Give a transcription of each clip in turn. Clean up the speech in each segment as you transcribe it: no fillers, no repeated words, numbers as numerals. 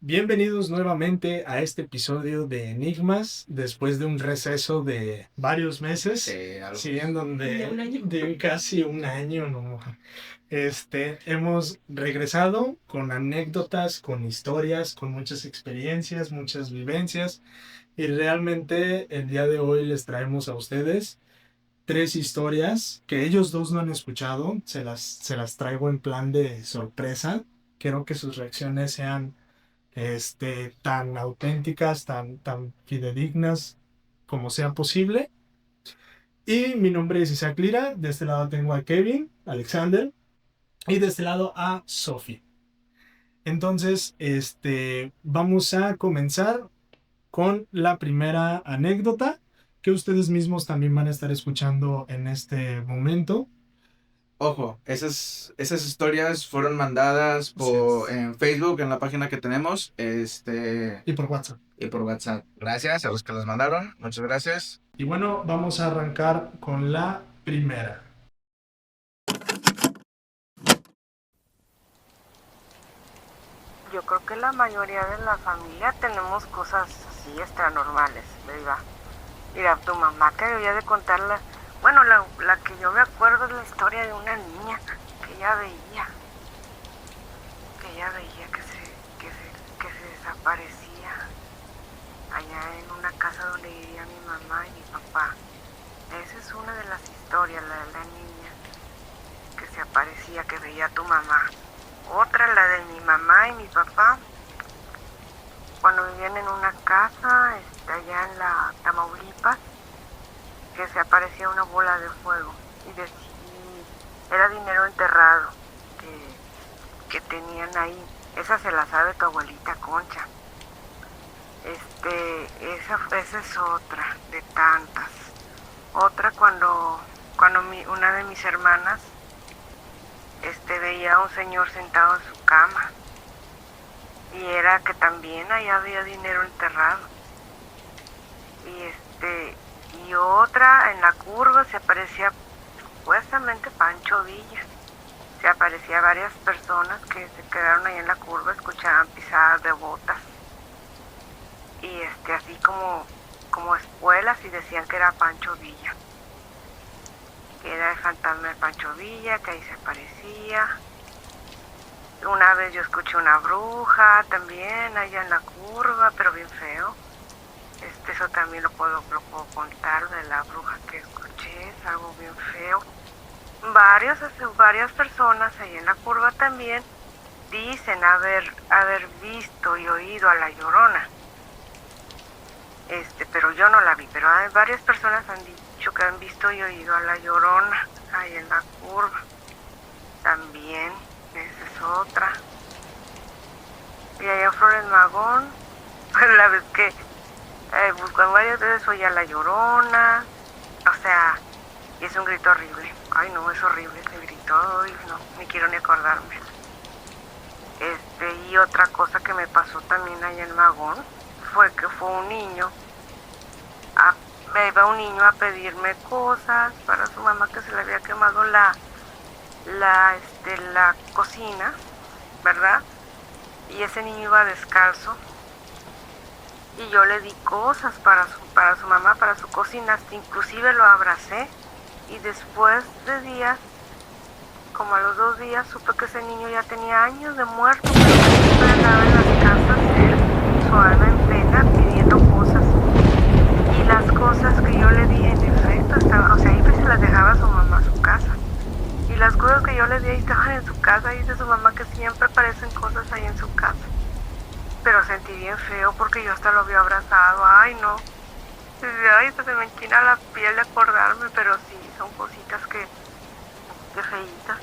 Bienvenidos nuevamente a este episodio de Enigmas, después de un receso de varios meses, sí, en donde De un año. de casi un año, no. Hemos regresado con anécdotas, con historias, con muchas experiencias, muchas vivencias, y realmente el día de hoy les traemos a ustedes tres historias que ellos dos no han escuchado. Se las traigo en plan de sorpresa. Quiero que sus reacciones sean tan auténticas, tan fidedignas como sea posible. Y mi nombre es Isaac Lira. De este lado tengo a Kevin, Alexander, y de este lado a Sophie. Entonces, vamos a comenzar con la primera anécdota que ustedes mismos también van a estar escuchando en este momento. Ojo, esas historias fueron mandadas en Facebook, en la página que tenemos, Y por WhatsApp. y por WhatsApp. Gracias a los que las mandaron, muchas gracias. Y bueno, vamos a arrancar con la primera. Yo creo que la mayoría de la familia tenemos cosas así extranormales, ¿verdad? Mira, tu mamá te debía de contarla. Bueno, la que yo me acuerdo es la historia de una niña que ella veía, que se desaparecía allá en una casa donde vivía mi mamá y mi papá. Esa es una de las historias, la de la niña que se aparecía, que veía a tu mamá. Otra, la de mi mamá y mi papá, cuando vivían en una casa allá en la Tamaulipas, que se aparecía una bola de fuego y era dinero enterrado que tenían ahí. Esa se la sabe tu abuelita Concha. Esa es otra de tantas. Otra cuando una de mis hermanas veía a un señor sentado en su cama, y era que también ahí había dinero enterrado. Y otra, en la curva se aparecía supuestamente Pancho Villa. Se aparecía varias personas que se quedaron ahí en la curva, escuchaban pisadas de botas y así como espuelas, y decían que era Pancho Villa, que era el fantasma de Pancho Villa, que ahí se aparecía. Una vez yo escuché una bruja también allá en la curva, pero bien feo. Eso también lo puedo contar, de la bruja que escuché, es algo bien feo. Varias personas ahí en la curva también dicen haber visto y oído a la Llorona. Pero yo no la vi, pero varias personas han dicho que han visto y oído a la Llorona ahí en la curva. También, esa es otra. Y allá en Flores Magón, pues la vez que buscan varias veces oye a la Llorona, o sea, y es un grito horrible. Ay no, es horrible ese grito, ay no, ni quiero ni acordarme. Y otra cosa que me pasó también allá en Magón fue que fue un niño, me iba un niño a pedirme cosas para su mamá, que se le había quemado la cocina, ¿verdad? Y ese niño iba descalzo, y yo le di cosas para su mamá, para su cocina, hasta inclusive lo abracé. Y después de días, como a los 2 días, supe que ese niño ya tenía años de muerto, pero siempre andaba en las casas él, su alma en pena, pidiendo cosas. Y las cosas que yo le di, en efecto, estaban, o sea, ahí se las dejaba a su mamá a su casa. Y las cosas que yo le di ahí estaban en su casa, y dice su mamá que siempre aparecen cosas ahí en su casa. Pero sentí bien feo porque yo hasta lo había abrazado. Ay, no. Ay, se me enchina la piel de acordarme, pero sí, son cositas que feitas.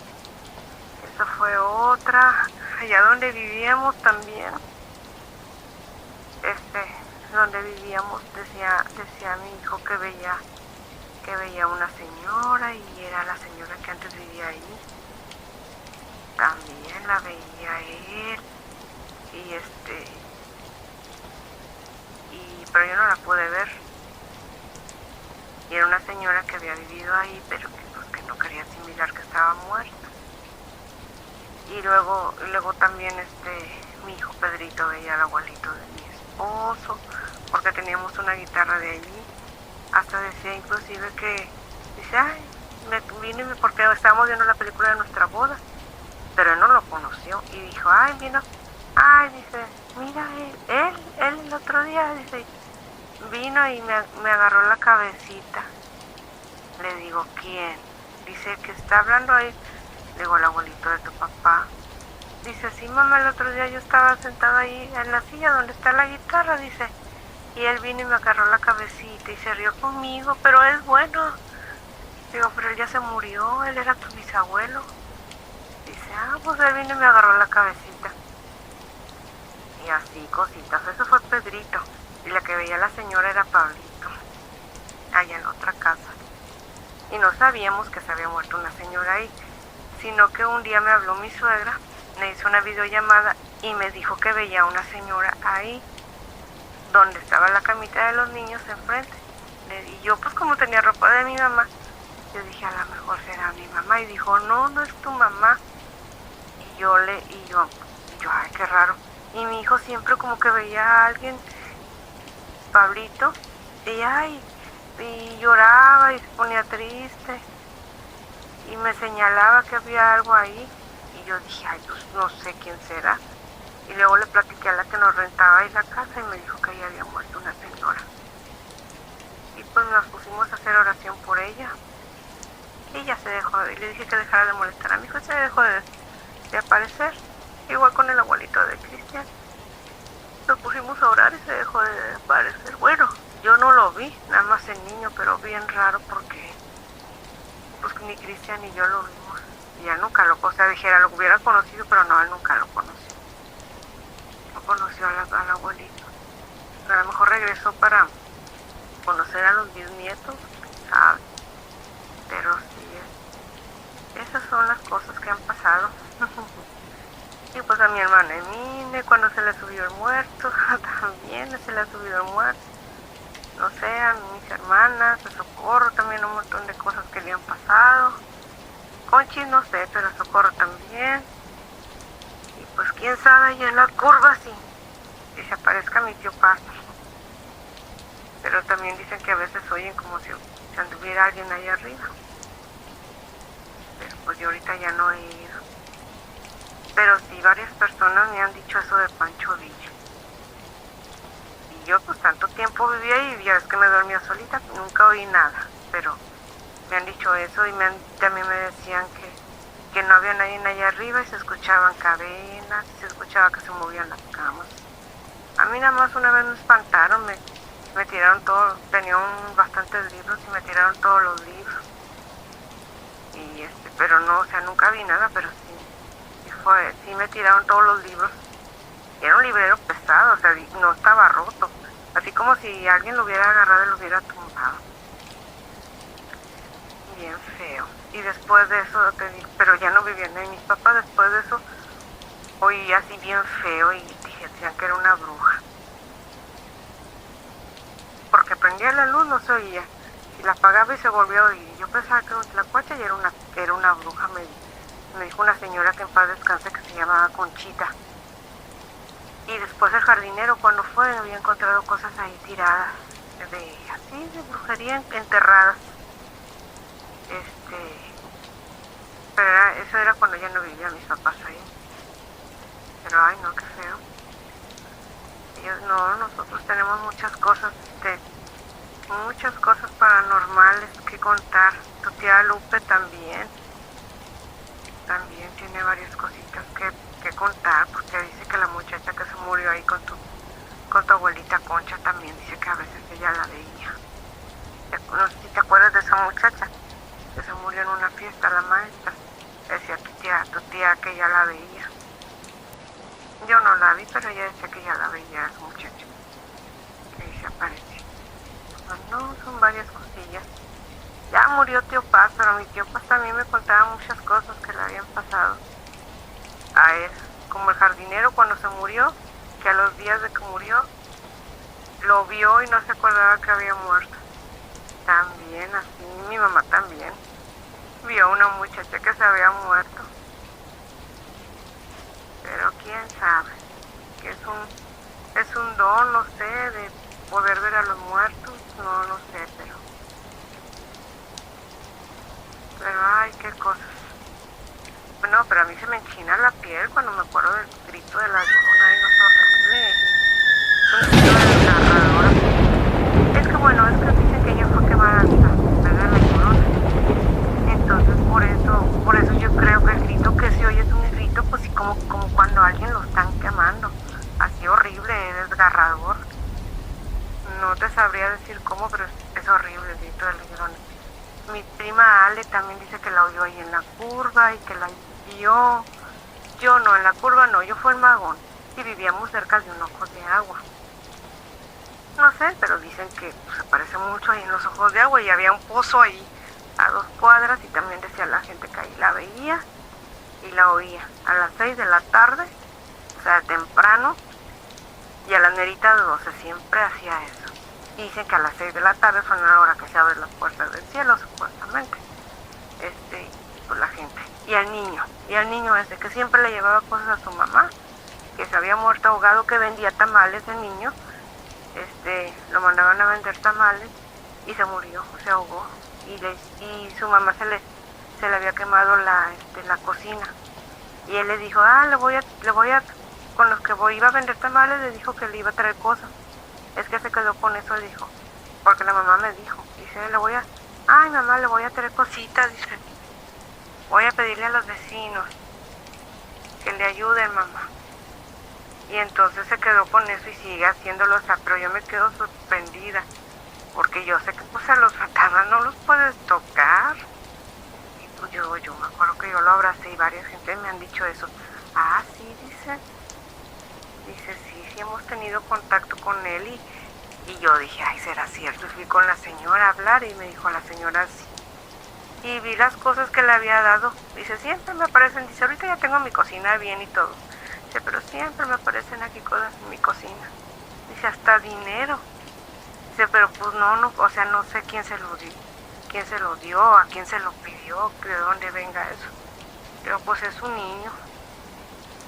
Esa fue otra. Allá donde vivíamos también, donde vivíamos, decía mi hijo que veía una señora, y era la señora que antes vivía ahí. También la veía él, y pero yo no la pude ver. Y era una señora que había vivido ahí, pero que no quería asimilar que estaba muerta. Y luego también mi hijo Pedrito veía al abuelito de mi esposo, porque teníamos una guitarra de allí. Hasta decía inclusive que, dice, ay, vine porque estábamos viendo la película de nuestra boda, pero él no lo conoció y dijo, ay, vino, ay, dice, mira, él el otro día, dice, vino y me agarró la cabecita. Le digo, ¿quién? Dice, que está hablando ahí. Le digo, el abuelito de tu papá. Dice, sí, mamá, el otro día yo estaba sentada ahí en la silla donde está la guitarra, dice, y él vino y me agarró la cabecita y se rió conmigo, pero es bueno. Digo, pero él ya se murió, él era tu bisabuelo. Dice, ah, pues él vino y me agarró la cabecita. Y así, cositas. Eso fue Pedrito. Y la que veía la señora era Pablito, allá en otra casa. Y no sabíamos que se había muerto una señora ahí, sino que un día me habló mi suegra, me hizo una videollamada y me dijo que veía a una señora ahí, donde estaba la camita de los niños enfrente. Y yo, pues como tenía ropa de mi mamá, yo dije, a lo mejor será mi mamá. Y dijo, no, no es tu mamá. Y yo, ay, qué raro. Y mi hijo siempre como que veía a alguien, Pablito, y lloraba y se ponía triste. Y me señalaba que había algo ahí. Y yo dije, ay, pues no sé quién será. Y luego le platiqué a la que nos rentaba ahí la casa y me dijo que ahí había muerto una señora. Y pues nos pusimos a hacer oración por ella. Y ya se dejó, y le dije que dejara de molestar a mi hijo, y se dejó de aparecer. Igual con el abuelito de Cristian. Nos pusimos a orar y se dejó de aparecer. Bueno, yo no lo vi, nada más el niño, pero bien raro porque pues ni Cristian ni yo lo vimos. Y ya nunca o sea, dijera, lo hubiera conocido, pero no, él nunca lo conoció. No conoció al abuelito. A lo mejor regresó para conocer a los bisnietos, ¿sabes? Pero sí, esas son las cosas que han pasado. Y pues a mi hermana Emine, cuando se le subió el muerto, también se le ha subido el muerto. No sé, a mis hermanas, a Socorro también un montón de cosas que le han pasado. Conchi no sé, pero a Socorro también. Y pues quién sabe, y en la curva sí, que se aparezca mi tío Pasto. Pero también dicen que a veces oyen como si anduviera alguien ahí arriba. Pero pues yo ahorita ya no he ido. Pero sí, varias personas me han dicho eso de Pancho Villa. Y yo pues tanto tiempo vivía ahí y ya ves que me dormía solita, nunca oí nada. Pero me han dicho eso y también me decían que no había nadie allá arriba y se escuchaban cadenas, se escuchaba que se movían las camas. A mí nada más una vez me espantaron, me tiraron todo, tenía bastantes libros y me tiraron todos los libros. Y pero no, o sea, nunca vi nada, pero sí me tiraron todos los libros. Y era un librero pesado, o sea, no estaba roto. Así como si alguien lo hubiera agarrado y lo hubiera tumbado. Bien feo. Y después de eso, pero ya no vivían ahí mis papás, después de eso oí así bien feo y decían que era una bruja. Porque prendía la luz, no se oía. Y la apagaba y se volvió a oír. Yo pensaba que la cuacha ya era una bruja, me dijo una señora que en paz descanse que se llamaba Conchita. Y después el jardinero cuando fue había encontrado cosas ahí tiradas, así de brujería enterradas. Pero eso era cuando ya no vivían mis papás ahí. Pero ay no, qué feo. Nosotros tenemos muchas cosas paranormales que contar. Tu tía Lupe también tiene varias cositas que contar, porque dice que la muchacha que se murió ahí con tu abuelita Concha también dice que a veces ella la veía. No sé si te acuerdas de esa muchacha que se murió en una fiesta, la maestra. Decía tu tía que ella la veía. Yo no la vi, pero ella decía que ella la veía a esa muchacha que ahí se apareció. Pues no, son varias cosillas. Ya murió tío Paz, pero mi tío Paz también me contaba muchas cosas que le habían pasado a él. Como el jardinero cuando se murió, que a los días de que murió, lo vio y no se acordaba que había muerto. También, así, mi mamá también vio a una muchacha que se había muerto. Pero quién sabe. que es un don, no sé, de poder ver a los muertos, no sé, pero ay, qué cosas. Bueno, pero a mí se me enchina la piel cuando me acuerdo del grito de la Llorona, y no es horrible. Es un grito desgarrador así. Es que bueno, es que dicen que ella fue quemada viva, ¿verdad? La Llorona. Entonces por eso yo creo que el grito que se oye es un grito, pues como cuando a alguien lo están quemando. Así horrible, desgarrador. No te sabría decir cómo, pero es horrible el grito de la Llorona. Mi prima Ale también dice que la oyó ahí en la curva y que la vio. Yo no, en la curva no, yo fui en Magón y vivíamos cerca de un ojo de agua. No sé, pero dicen que se parece mucho ahí en los ojos de agua y había un pozo ahí a 2 cuadras y también decía la gente que ahí la veía y la oía a las 6 de la tarde, o sea, temprano, y a las meritas de 12 siempre hacía eso. Y dicen que a las 6 de la tarde son la hora que se abren las puertas del cielo, supuestamente. Pues la gente. Y al niño ese que siempre le llevaba cosas a su mamá, que se había muerto ahogado, que vendía tamales el niño, lo mandaban a vender tamales y se murió, se ahogó. Y su mamá se le había quemado la cocina. Y él le dijo, le voy a, con los que iba a vender tamales, le dijo que le iba a traer cosas. Es que se quedó con eso, dijo, porque la mamá me dijo, dice, mamá, le voy a traer cositas, dice, voy a pedirle a los vecinos que le ayuden, mamá. Y entonces se quedó con eso y sigue haciéndolo, o sea, pero yo me quedo sorprendida, porque yo sé que pues a los fantasmas no los puedes tocar. Y pues yo me acuerdo que yo lo abracé y varias gente me han dicho eso. Ah, sí, dice, sí hemos tenido contacto con él y yo dije, ay, ¿será cierto? Y fui con la señora a hablar y me dijo la señora sí. Y vi las cosas que le había dado. Dice, siempre me aparecen, dice, ahorita ya tengo mi cocina bien y todo. Dice, pero siempre me aparecen aquí cosas en mi cocina. Dice, hasta dinero. Dice, pero pues no, o sea, no sé quién se lo dio, a quién se lo pidió, de dónde venga eso. Pero pues es un niño.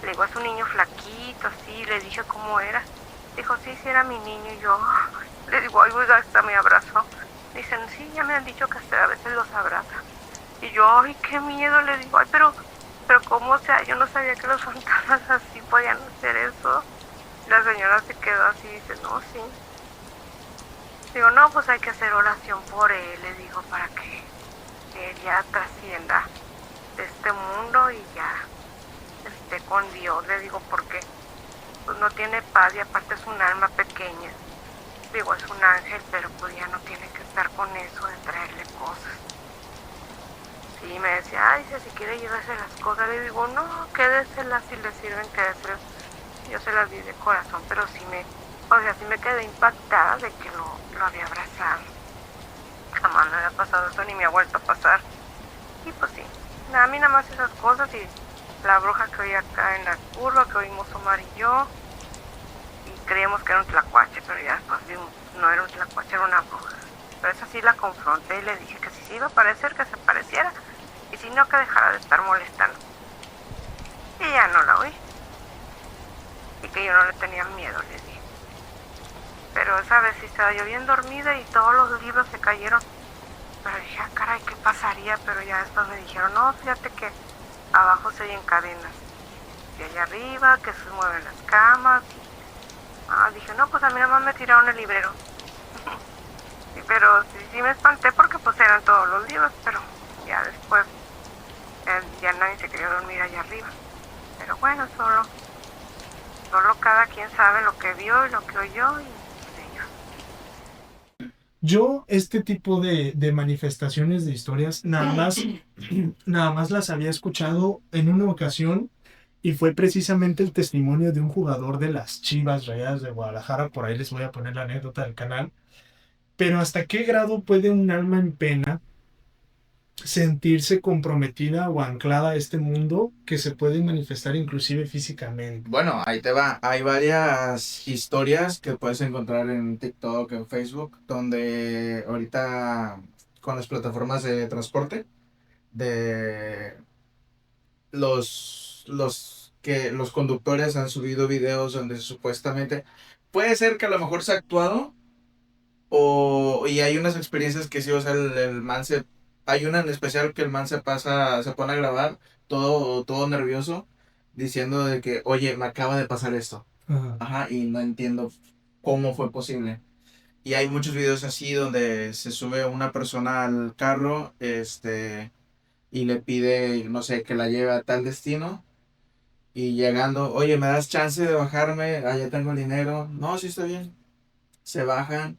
Le digo, es un niño flaquito, así, le dije cómo era. Dijo, sí, era mi niño. Y yo le digo, ay, oiga, hasta me abrazó. Dicen, sí, ya me han dicho que hasta a veces los abraza. Y yo, ay, qué miedo, le digo, ay, pero cómo, o sea, yo no sabía que los fantasmas así podían hacer eso. La señora se quedó así y dice, no, sí. Digo, no, pues hay que hacer oración por él, le digo, para que él ya trascienda de este mundo y ya esté con Dios, le digo, porque pues no tiene paz y aparte es un alma pequeña. Digo, es un ángel, pero pues ya no tiene que estar con eso de traerle cosas. Sí, me decía, ay, si quiere llevarse las cosas, le digo, no, quédeselas si le sirven, quédeselas. Yo se las di de corazón, pero sí me quedé impactada de que lo había abrazado. Jamás me había pasado eso, ni me ha vuelto a pasar. Y pues sí, a mí nada más esas cosas y la bruja que oí acá en la curva, que oímos Omar y yo, y creíamos que era un tlacuache, pero ya después vimos, no era un tlacuache, era una bruja. Pero esa sí la confronté y le dije que si se iba a parecer, que se pareciera, y si no, que dejara de estar molestando. Y ya no la oí. Y que yo no le tenía miedo, le dije. Pero esa vez sí estaba yo bien dormida y todos los libros se cayeron. Pero dije, caray, ¿qué pasaría? Pero ya después me dijeron, no, fíjate que abajo se oyen cadenas. Y allá arriba, que se mueven las camas. Dije, no, pues a mí nada más me tiraron el librero. Sí, pero sí me espanté porque pues eran todos los libros, pero ya después ya nadie se quería dormir allá arriba. Pero bueno, solo cada quien sabe lo que vio y lo que oyó y ellos. Yo este tipo de manifestaciones de historias nada más las había escuchado en una ocasión y fue precisamente el testimonio de un jugador de las Chivas Rayadas de Guadalajara. Por ahí les voy a poner la anécdota del canal. Pero ¿hasta qué grado puede un alma en pena sentirse comprometida o anclada a este mundo que se puede manifestar inclusive físicamente? Bueno, ahí te va. Hay varias historias que puedes encontrar en TikTok, en Facebook, donde ahorita con las plataformas de transporte, de los que los conductores han subido videos donde supuestamente puede ser que a lo mejor se ha actuado y hay unas experiencias que sí, o sea, el man hay una en especial que el man se pone a grabar todo nervioso diciendo de que, oye, me acaba de pasar esto. Ajá. Ajá, y no entiendo cómo fue posible. Y hay muchos videos así donde se sube una persona al carro, y le pide, no sé, que la lleve a tal destino. Y llegando, oye, ¿me das chance de bajarme? Ah, ya tengo el dinero. No, sí está bien. Se bajan,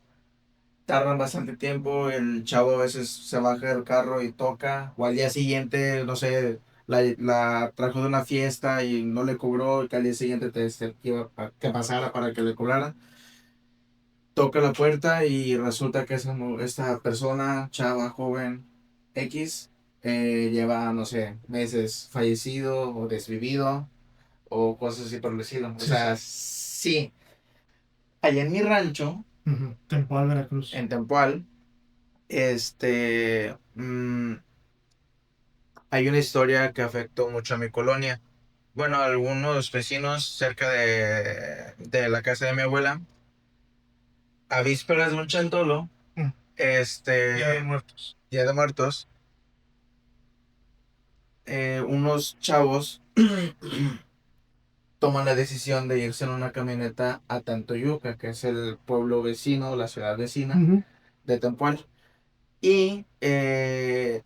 tardan bastante tiempo. El chavo a veces se baja del carro y toca. O al día siguiente, no sé, la trajo de una fiesta y no le cobró. Y que al día siguiente que pasara para que le cobrara. Toca la puerta y resulta que esta persona, chava, joven, X, lleva, no sé, meses fallecido o desvivido o cosas así por el estilo. O Sí, sea, sí. sí, allá en mi rancho, Ujú. Tempoal, Veracruz. en Tempoal, hay una historia que afectó mucho a mi colonia. Bueno, algunos vecinos cerca de la casa de mi abuela, a vísperas de un chantolo, Mm. Día de Muertos. Día de Muertos, unos chavos toman la decisión de irse en una camioneta a Tantoyuca, que es el pueblo vecino, la ciudad vecina Ujú. de Tempual. Y en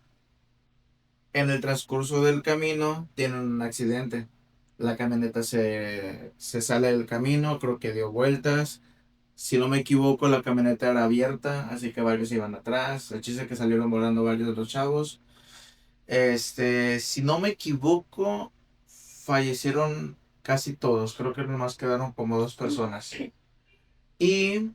el transcurso del camino tienen un accidente. La camioneta se sale del camino, creo que dio vueltas. Si no me equivoco, la camioneta era abierta, así que varios iban atrás. El chiste es que salieron volando varios de los chavos. Si no me equivoco, fallecieron casi todos. Creo que nomás quedaron como dos personas. Y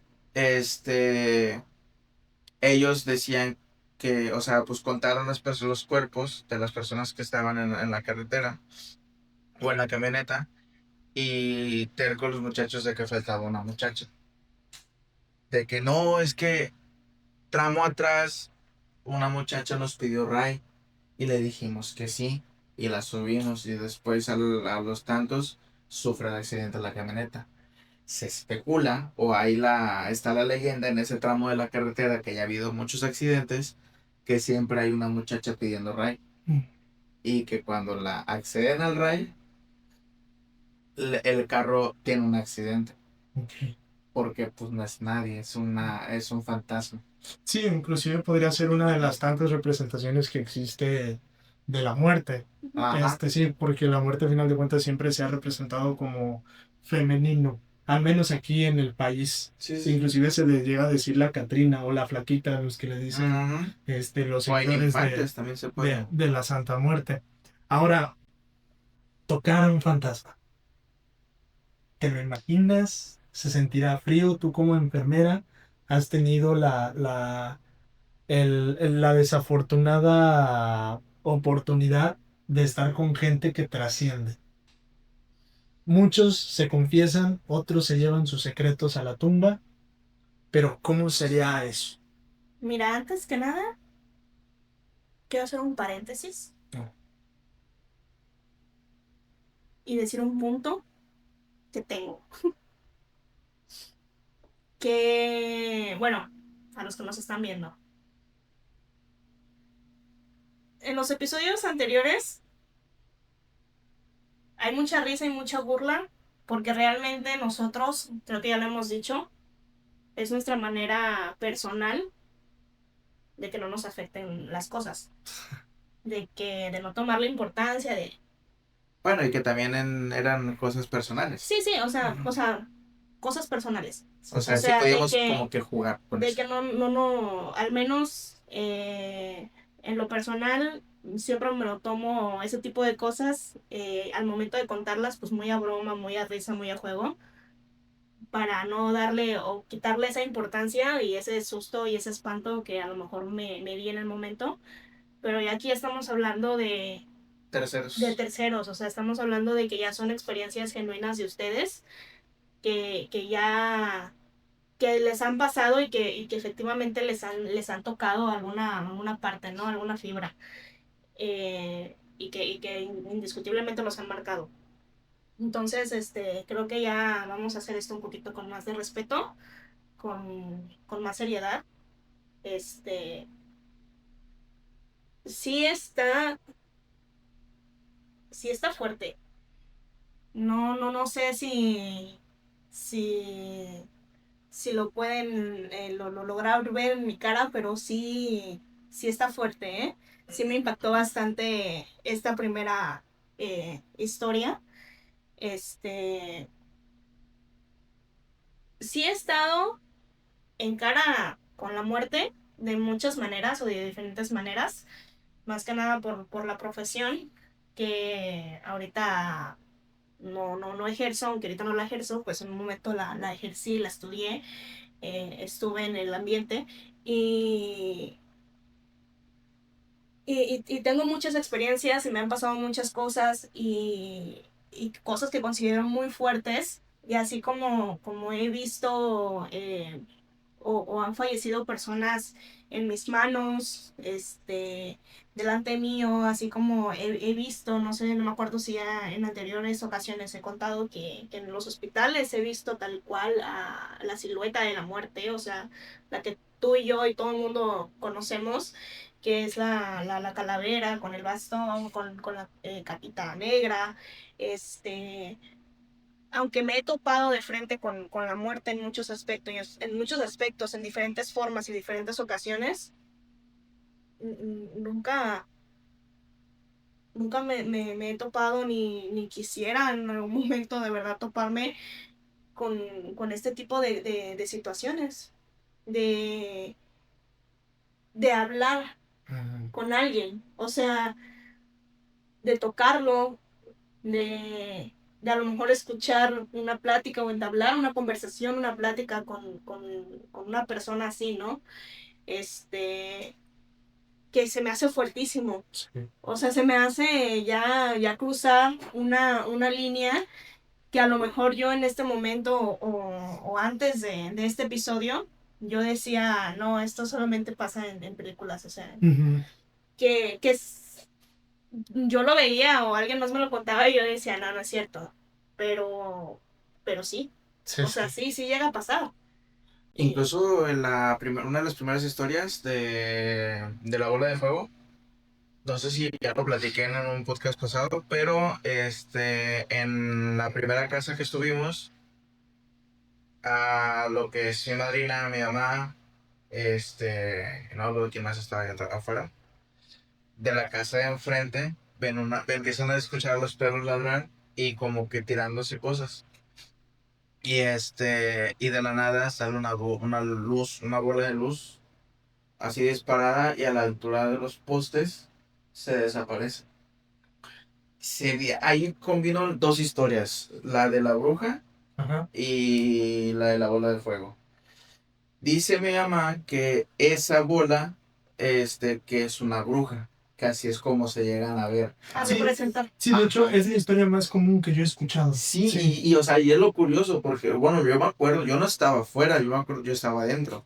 ellos decían que, o sea, pues contaron los cuerpos de las personas que estaban en la carretera o en la camioneta y terco los muchachos de que faltaba una muchacha. De que no, es que tramo atrás una muchacha nos pidió ray y le dijimos que sí y la subimos y después a los tantos sufre el accidente la camioneta. Se especula, o ahí está la leyenda en ese tramo de la carretera que ya ha habido muchos accidentes, que siempre hay una muchacha pidiendo ray Mm. y que cuando la acceden al ray, el carro tiene un accidente, Ok. porque pues no es nadie, es un fantasma. Sí, inclusive podría ser una de las tantas representaciones que existe de la muerte. Ajá. Sí, porque la muerte, al final de cuentas, siempre se ha representado como femenino, al menos aquí en el país. Sí, sí. Inclusive se le llega a decir la Catrina o la Flaquita, a los que le dicen Ujú. los O hay seguidores infantes también se puede. de la Santa Muerte. Ahora, tocar a un fantasma. ¿Te lo imaginas? ¿Se sentirá frío? Tú como enfermera has tenido la desafortunada oportunidad de estar con gente que trasciende. Muchos se confiesan, otros se llevan sus secretos a la tumba, pero ¿cómo sería eso? Mira, antes que nada, quiero hacer un paréntesis No. y decir un punto que tengo. Que, bueno, a los que nos están viendo. En los episodios anteriores hay mucha risa y mucha burla, porque realmente nosotros, creo que ya lo hemos dicho, es nuestra manera personal de que no nos afecten las cosas. De no tomar la importancia de... Bueno, y que también eran cosas personales. Sí, cosas personales. O sea, O sí sea, podíamos como que jugar con de eso. que no, al menos en lo personal, siempre me lo tomo ese tipo de cosas al momento de contarlas, pues muy a broma, muy a risa, muy a juego, para no darle o quitarle esa importancia y ese susto y ese espanto que a lo mejor me di en el momento. Pero ya aquí estamos hablando Terceros. de terceros, o sea, estamos hablando de que ya son experiencias genuinas de ustedes, que ya que les han pasado y que efectivamente les han tocado alguna parte, ¿no? Alguna fibra. Y que indiscutiblemente los han marcado. Entonces, creo que ya vamos a hacer esto un poquito con más de respeto, con más seriedad. Este, sí está, sí está fuerte. No sé si, si lo pueden lograr ver en mi cara, pero sí está fuerte, ¿eh? Sí me impactó bastante esta primera historia. Este, sí he estado en cara con la muerte de muchas maneras o de diferentes maneras, más que nada por la profesión que ahorita no ejerzo, aunque ahorita no la ejerzo, pues en un momento la ejercí, la estudié, estuve en el ambiente y, y tengo muchas experiencias y me han pasado muchas cosas y cosas que considero muy fuertes. Y así como he visto o han fallecido personas en mis manos, delante mío, así como he visto, no sé, no me acuerdo si ya en anteriores ocasiones he contado que en los hospitales he visto tal cual a la silueta de la muerte, o sea, la que tú y yo y todo el mundo conocemos, que es la calavera con el bastón, con la capita negra, este aunque me he topado de frente con la muerte en muchos aspectos, en diferentes formas y diferentes ocasiones, nunca, nunca me he topado ni quisiera en algún momento de verdad toparme con este tipo de situaciones, de, de hablar con alguien, o sea, de tocarlo, de a lo mejor escuchar una plática o entablar una conversación, una plática con una persona así, ¿no? Este, que se me hace fuertísimo. Sí. O sea, se me hace ya cruzar una línea que a lo mejor yo en este momento o antes de este episodio, yo decía, no, esto solamente pasa en películas, o sea, Ujú. que yo lo veía o alguien más me lo contaba y yo decía, no es cierto. Pero sí. Sí, O sea, sí. sí llega a pasar. Y, Incluso en una de las primeras historias de la bola de fuego, no sé si ya lo platiqué en un podcast pasado, pero en la primera casa que estuvimos, a lo que es mi madrina, mi mamá, no hablo de quién más estaba allá afuera, de la casa de enfrente, empiezan a escuchar a los perros ladrar y como que tirándose cosas. Y de la nada sale una luz, una bola de luz así disparada y a la altura de los postes se desaparece. Ahí combino dos historias, la de la bruja Ajá. y la de la bola de fuego. Dice mi mamá que esa bola, que es una bruja, que así es como se llegan a ver. a Sí, representar. sí, de hecho es la historia más común que yo he escuchado. Sí, Sí. o sea, y es lo curioso, porque, bueno, yo me acuerdo, yo no estaba afuera, yo me acuerdo, yo estaba adentro,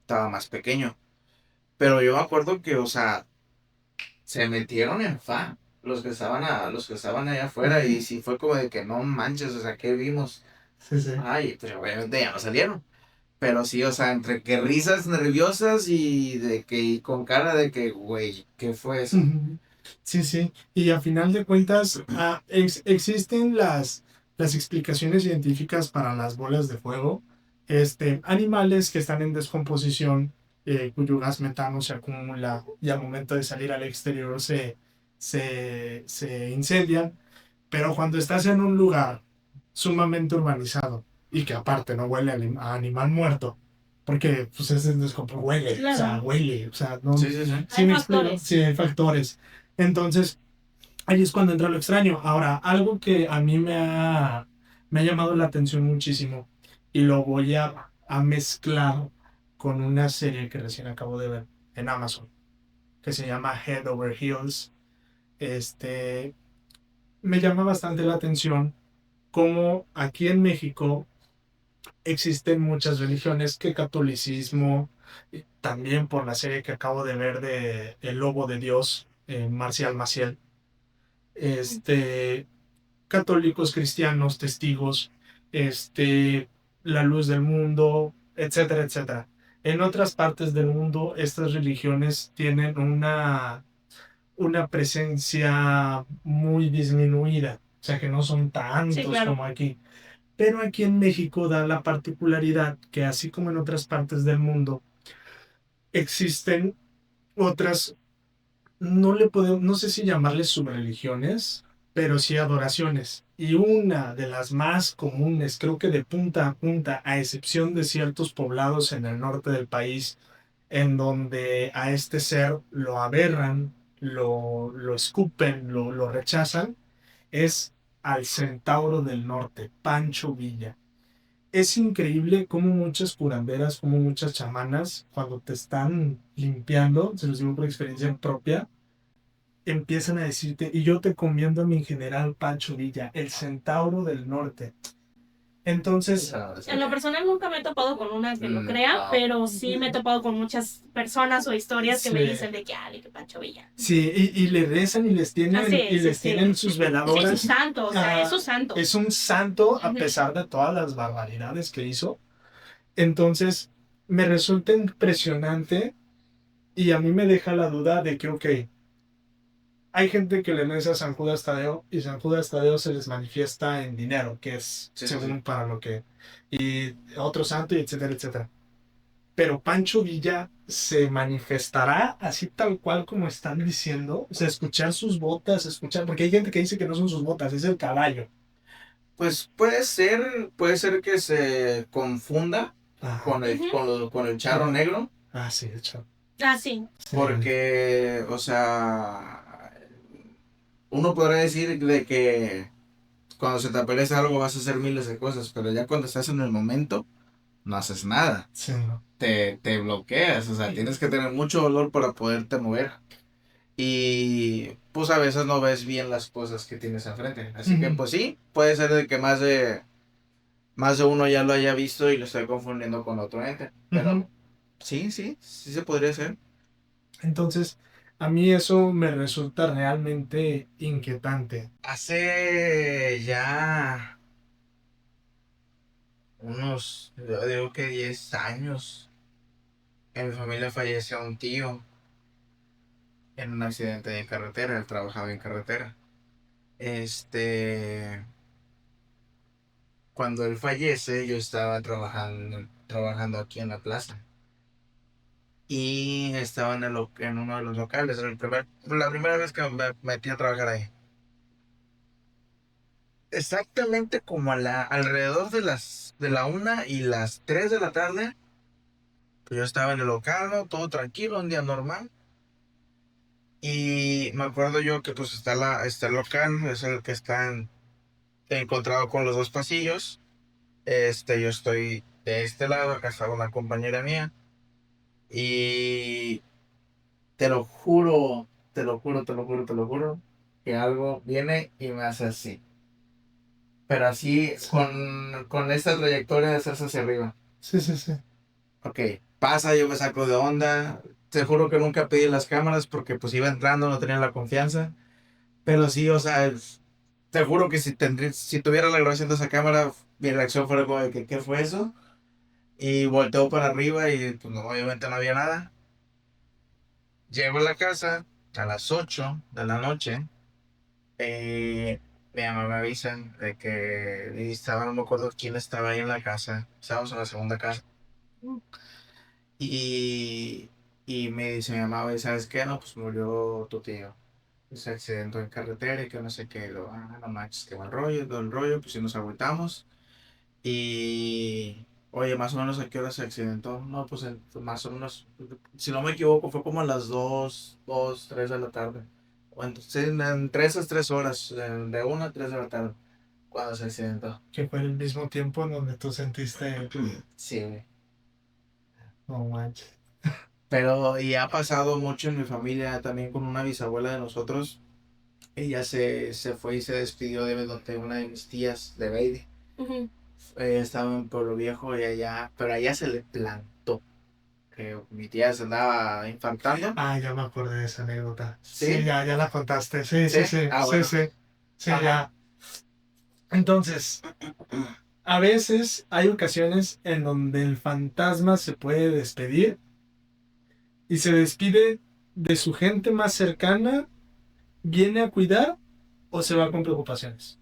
estaba más pequeño, pero yo me acuerdo que, o sea, se metieron en fa los que estaban allá afuera, y sí fue como de que no manches, o sea, ¿qué vimos? Sí, sí. Ay, pues obviamente ya no salieron, pero sí, o sea, entre que risas nerviosas y de que, y con cara de que, güey, ¿qué fue eso? Ujú. Sí, sí. Y a final de cuentas, existen las explicaciones científicas para las bolas de fuego. Animales que están en descomposición, cuyo gas metano se acumula y al momento de salir al exterior se incendian. Pero cuando estás en un lugar sumamente urbanizado y que aparte no huele a animal muerto, porque pues huele, o sea, Claro. huele, o sea, no, Sí, sí, sí. sí Hay me explico, factores. sí hay factores. Entonces, ahí es cuando entra lo extraño. Ahora, algo que a mí me ha llamado la atención muchísimo y lo voy a mezclar con una serie que recién acabo de ver en Amazon, que se llama Head Over Heels. Este, Me llama bastante la atención cómo aquí en México existen muchas religiones, que catolicismo, también por la serie que acabo de ver de El Lobo de Dios, Marcial Maciel, este, católicos, cristianos, testigos, la luz del mundo, etcétera, etcétera. En otras partes del mundo, estas religiones tienen una presencia muy disminuida, o sea que no son Sí, tantos claro. como aquí. Pero aquí en México da la particularidad que así como en otras partes del mundo, existen otras, no sé si llamarles subreligiones, pero sí adoraciones. Y una de las más comunes, creo que de punta a punta, a excepción de ciertos poblados en el norte del país, en donde a este ser lo aberran, lo escupen, lo rechazan, es al Centauro del Norte, Pancho Villa. Es increíble cómo muchas curanderas, como muchas chamanas, cuando te están limpiando, se los digo por experiencia propia, empiezan a decirte, y yo te encomiendo a mi general Pancho Villa, el Centauro del Norte. Entonces, En lo personal nunca me he topado con una que lo crea, pero sí me he topado con muchas personas o historias que me sí, dicen de que, de que Pancho Villa. sí, y le rezan y les tienen, Sí, y sí, les sí. tienen sus Sí, veladoras. es su santo, o sea, es su santo. Es un santo a Ujú. pesar de todas las barbaridades que hizo. Entonces, me resulta impresionante y a mí me deja la duda de que, ok, hay gente que le reza a San Judas Tadeo y San Judas Tadeo se les manifiesta en dinero, que es Sí, sí, según sí. para lo que... Y otro santo, y etcétera, etcétera. Pero Pancho Villa se manifestará así tal cual como están diciendo. O sea, escuchar sus botas, escuchar... Porque hay gente que dice que no son sus botas, es el caballo. Pues puede ser que se confunda Ajá. Ujú. con el charro negro, Ah, sí, de hecho. Sí. Sí. porque, o sea, uno podrá decir de que cuando se te aparece algo vas a hacer miles de cosas, pero ya cuando estás en el momento, no haces nada. Sí, no. Te bloqueas, o sea, tienes que tener mucho dolor para poderte mover. Y pues a veces no ves bien las cosas que tienes enfrente. Así que Ujú. pues sí, puede ser de que más de uno ya lo haya visto y lo estoy confundiendo con otro ente. Pero Ujú. sí se podría hacer. Entonces, a mí eso me resulta realmente inquietante. Hace ya yo digo que 10 años, en mi familia falleció un tío en un accidente de carretera. Él trabajaba en carretera. Este, Cuando él fallece, yo estaba trabajando aquí en la plaza. Y estaba en uno de los locales. La primera vez que me metí a trabajar ahí. Exactamente como alrededor de la 1 y las 3 de la tarde, pues yo estaba en el local, ¿no? Todo tranquilo, un día normal. Y me acuerdo yo que pues está el local, es el que encontrado con los dos pasillos. Yo estoy de este lado, acá está una compañera mía. Y te lo juro, te lo juro, te lo juro, te lo juro, que algo viene y me hace así. Pero así, Sí, con esta trayectoria de hacerse hacia arriba. sí, sí, sí. Ok, pasa, yo me saco de onda. Te juro que nunca pedí las cámaras porque pues iba entrando, no tenía la confianza. Pero sí, o sea, te juro que si tuviera la grabación de esa cámara, mi reacción fuera como de que, ¿qué fue eso? Y volteo para arriba y pues no, obviamente no había nada. Llego a la casa a las 8 de la noche. Mi mamá me avisan de que no me acuerdo quién estaba ahí en la casa. Estábamos en la segunda casa. Y, y me dice mi mamá, "Oye, ¿sabes qué? No, pues murió tu tío. Se accidentó en carretera y que no sé qué. No manches, qué mal rollo, todo el rollo. Pues si nos agüitamos. Y, oye, más o menos a qué hora se accidentó. No, pues más o menos, si no me equivoco, fue como a las 3 de la tarde. O entonces, entre esas 3 horas, de 1 a 3 de la tarde, cuando se accidentó. Que fue el mismo tiempo en donde tú sentiste, Sí, güey. no manches. Pero, y ha pasado mucho en mi familia, también con una bisabuela de nosotros. Ella se fue y se despidió de una de mis tías, de Baby. Ujú. Estaba en Pueblo Viejo pero allá se le plantó. Que mi tía se andaba infartando. Ah, ya me acordé de esa anécdota. Sí, ¿Sí? ya la contaste. Sí, ¿Sí? sí, sí, Ah, sí, bueno. sí. Sí, Ajá. ya. Entonces, a veces hay ocasiones en donde el fantasma se puede despedir y se despide de su gente más cercana, viene a cuidar o se va con preocupaciones.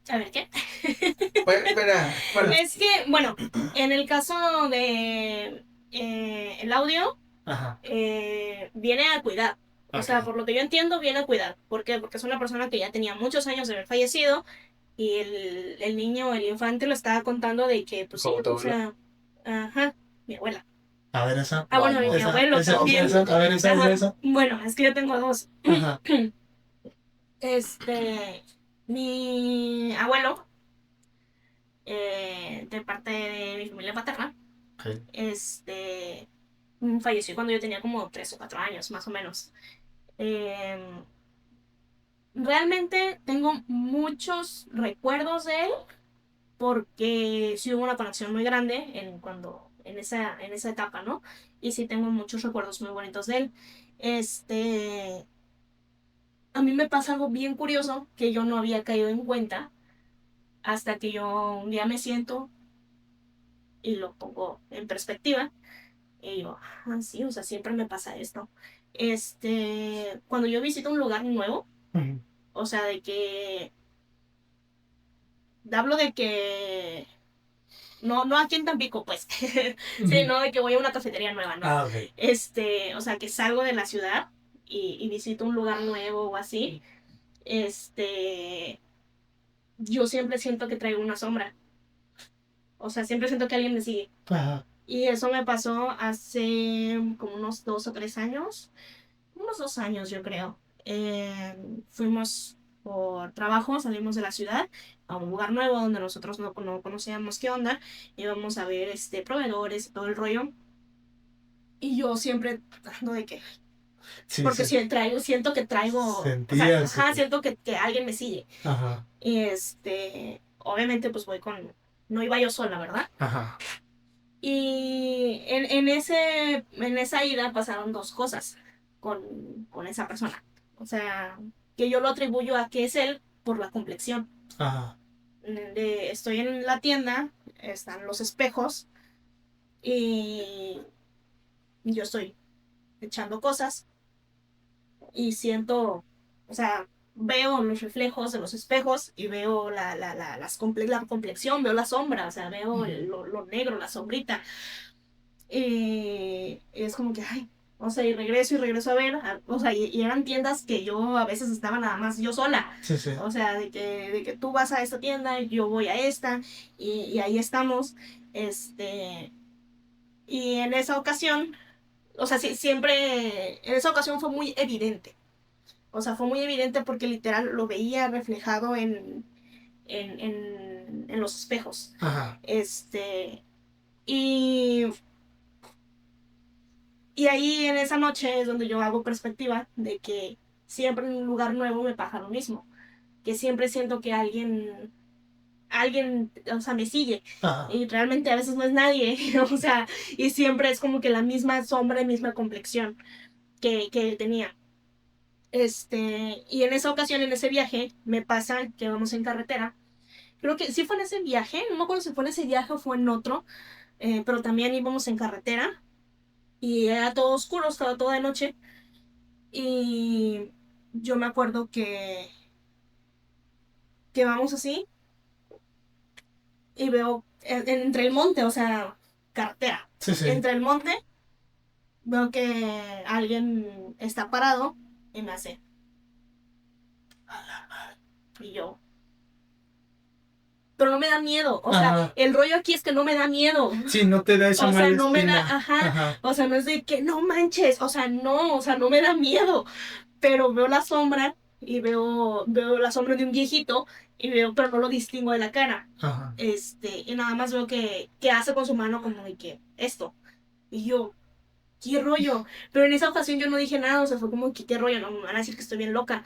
A ver, ¿qué? Bueno, espera, bueno, Es que, bueno, en el caso de el audio, Ajá. viene a cuidar. O sea, Ok. por lo que yo entiendo, viene a cuidar. ¿Por qué? Porque es una persona que ya tenía muchos años de haber fallecido y el niño, el infante, lo estaba contando de que, pues sí, ¿cómo te o abuela? sea, ajá, mi abuela. A ver esa. Ah, bueno, y mi Vamos. abuelo también. A ver Ajá. esa. Bueno, es que yo tengo dos. Ajá. Mi abuelo, de parte de mi familia paterna, Ok. falleció cuando yo tenía como 3 o 4 años, más o menos. Eh, Realmente tengo muchos recuerdos de él porque sí hubo una conexión muy grande en esa etapa, ¿no? Y sí tengo muchos recuerdos muy bonitos de él. Este, a mí me pasa algo bien curioso que yo no había caído en cuenta hasta que yo un día me siento y lo pongo en perspectiva y digo, ah, sí, o sea, siempre me pasa esto. Cuando yo visito un lugar nuevo, Ujú. o sea, de que hablo de que no aquí en Tampico, pues, Ujú. sino de que voy a una cafetería nueva, ¿no? Ah, ok. O sea, que salgo de la ciudad y visito un lugar nuevo o así, yo siempre siento que traigo una sombra. O sea, siempre siento que alguien me sigue. Ajá. Y eso me pasó hace como unos 2 o 3 años, unos 2 años yo creo. Fuimos por trabajo, salimos de la ciudad a un lugar nuevo donde nosotros no conocíamos qué onda, íbamos a ver proveedores y todo el rollo. Y yo siempre tratando de que, Sí, porque sí. siento que traigo, o sea, Sentías. ajá, siento que alguien me sigue. Ajá. Y obviamente pues no iba yo sola, ¿verdad? Ajá. Y en esa ida pasaron dos cosas con esa persona. O sea, que yo lo atribuyo a que es él por la complexión. Ajá. Estoy en la tienda, están los espejos y yo estoy echando cosas y siento, o sea, veo los reflejos de los espejos y veo la complexión, veo la sombra, o sea, veo Ujú. lo negro, la sombrita. Y es como que, ay, o sea, y regreso a ver, o sea, y eran tiendas que yo a veces estaba nada más yo sola. Sí, sí. O sea, de que tú vas a esta tienda, yo voy a esta, y ahí estamos. Este, y en esa ocasión, o sea, sí, siempre, en esa ocasión fue muy evidente. O sea, fue muy evidente porque literal lo veía reflejado en los espejos. Ajá. Y Y ahí en esa noche es donde yo hago perspectiva de que siempre en un lugar nuevo me pasa lo mismo, que siempre siento que alguien, o sea, me sigue Ajá. y realmente a veces no es nadie, o sea, y siempre es como que la misma sombra y misma complexión que él tenía. Y en esa ocasión, en ese viaje, me pasa que vamos en carretera. Creo que sí fue en ese viaje, no me acuerdo si fue en ese viaje o fue en otro, pero también íbamos en carretera y era todo oscuro, estaba toda de noche. Y yo me acuerdo que vamos así y veo entre el monte, o sea, carretera. Sí, sí. Entre el monte veo que alguien está parado y me hace. Y yo. Pero no me da miedo. O sea, Ajá. el rollo aquí es que no me da miedo. Sí, no te da esa O sea, mala no me da, espina. ajá. Ajá. O sea, no es de que no manches. O sea, no me da miedo. Pero veo la sombra y veo la sombra de un viejito y pero no lo distingo de la cara. Ajá. Y nada más veo que hace con su mano como de que esto. Y yo, ¿qué rollo? Pero en esa ocasión yo no dije nada, o sea, fue como que qué rollo, no me van a decir que estoy bien loca.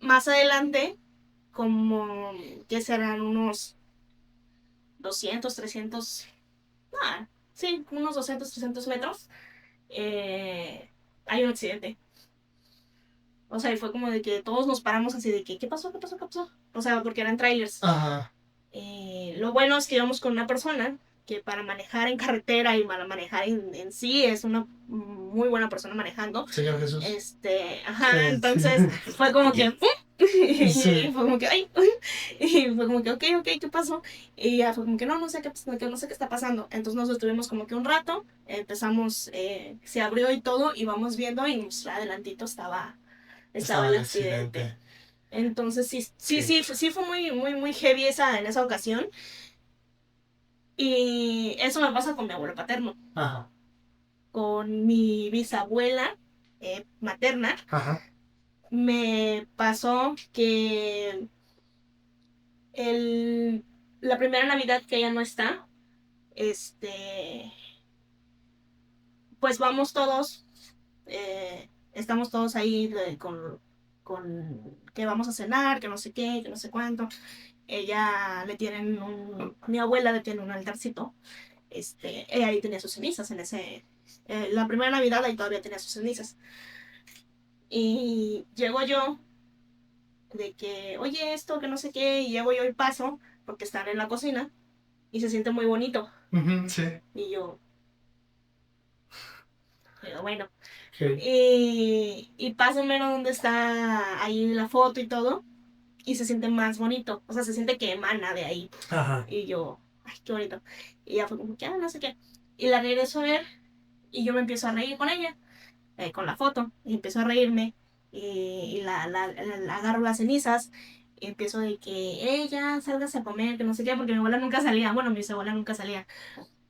Más adelante, como que serán unos 200, 300, sí, unos 200, 300 metros, hay un accidente. O sea, y fue como de que todos nos paramos así de que, ¿qué pasó? ¿Qué pasó? ¿Qué pasó? O sea, porque eran trailers. Ajá. Lo bueno es que íbamos con una persona que para manejar en carretera y para manejar en sí es una muy buena persona manejando. Señor Jesús. Ajá, Sí, entonces sí. fue como que, y Sí. fue como que, ay, y fue como que, ok, ¿qué pasó? Y ya fue como que, no sé no sé qué está pasando. Entonces nos detuvimos como que un rato, empezamos, se abrió y todo, y vamos viendo, y adelantito estaba Estaba el el accidente. accidente. Entonces sí fue muy heavy en esa ocasión. Y eso me pasa con mi abuelo paterno. Ajá. Con mi bisabuela materna, Ajá. me pasó que la primera Navidad que ella no está, este, pues vamos todos, estamos todos ahí con que vamos a cenar, que no sé qué, que no sé cuánto. Mi abuela le tiene un altarcito. Ella ahí tenía sus cenizas la primera Navidad ahí todavía tenía sus cenizas. Y llego yo de que, oye, esto, que no sé qué, y llego yo y paso, porque están en la cocina, y se siente muy bonito. Ujú, sí. Y yo, pero bueno. Ok. Y paso menos donde está ahí la foto y todo, y se siente más bonito. O sea, se siente que emana de ahí. Ajá. Y yo, ay, qué bonito. Y ya fue como que, no sé qué. Y la regreso a ver, y yo me empiezo a reír con ella, con la foto, y empiezo a reírme, y la agarro las cenizas, y empiezo de que ella salgas a comer, que no sé qué, porque mi abuela nunca salía, bueno, mi abuela nunca salía,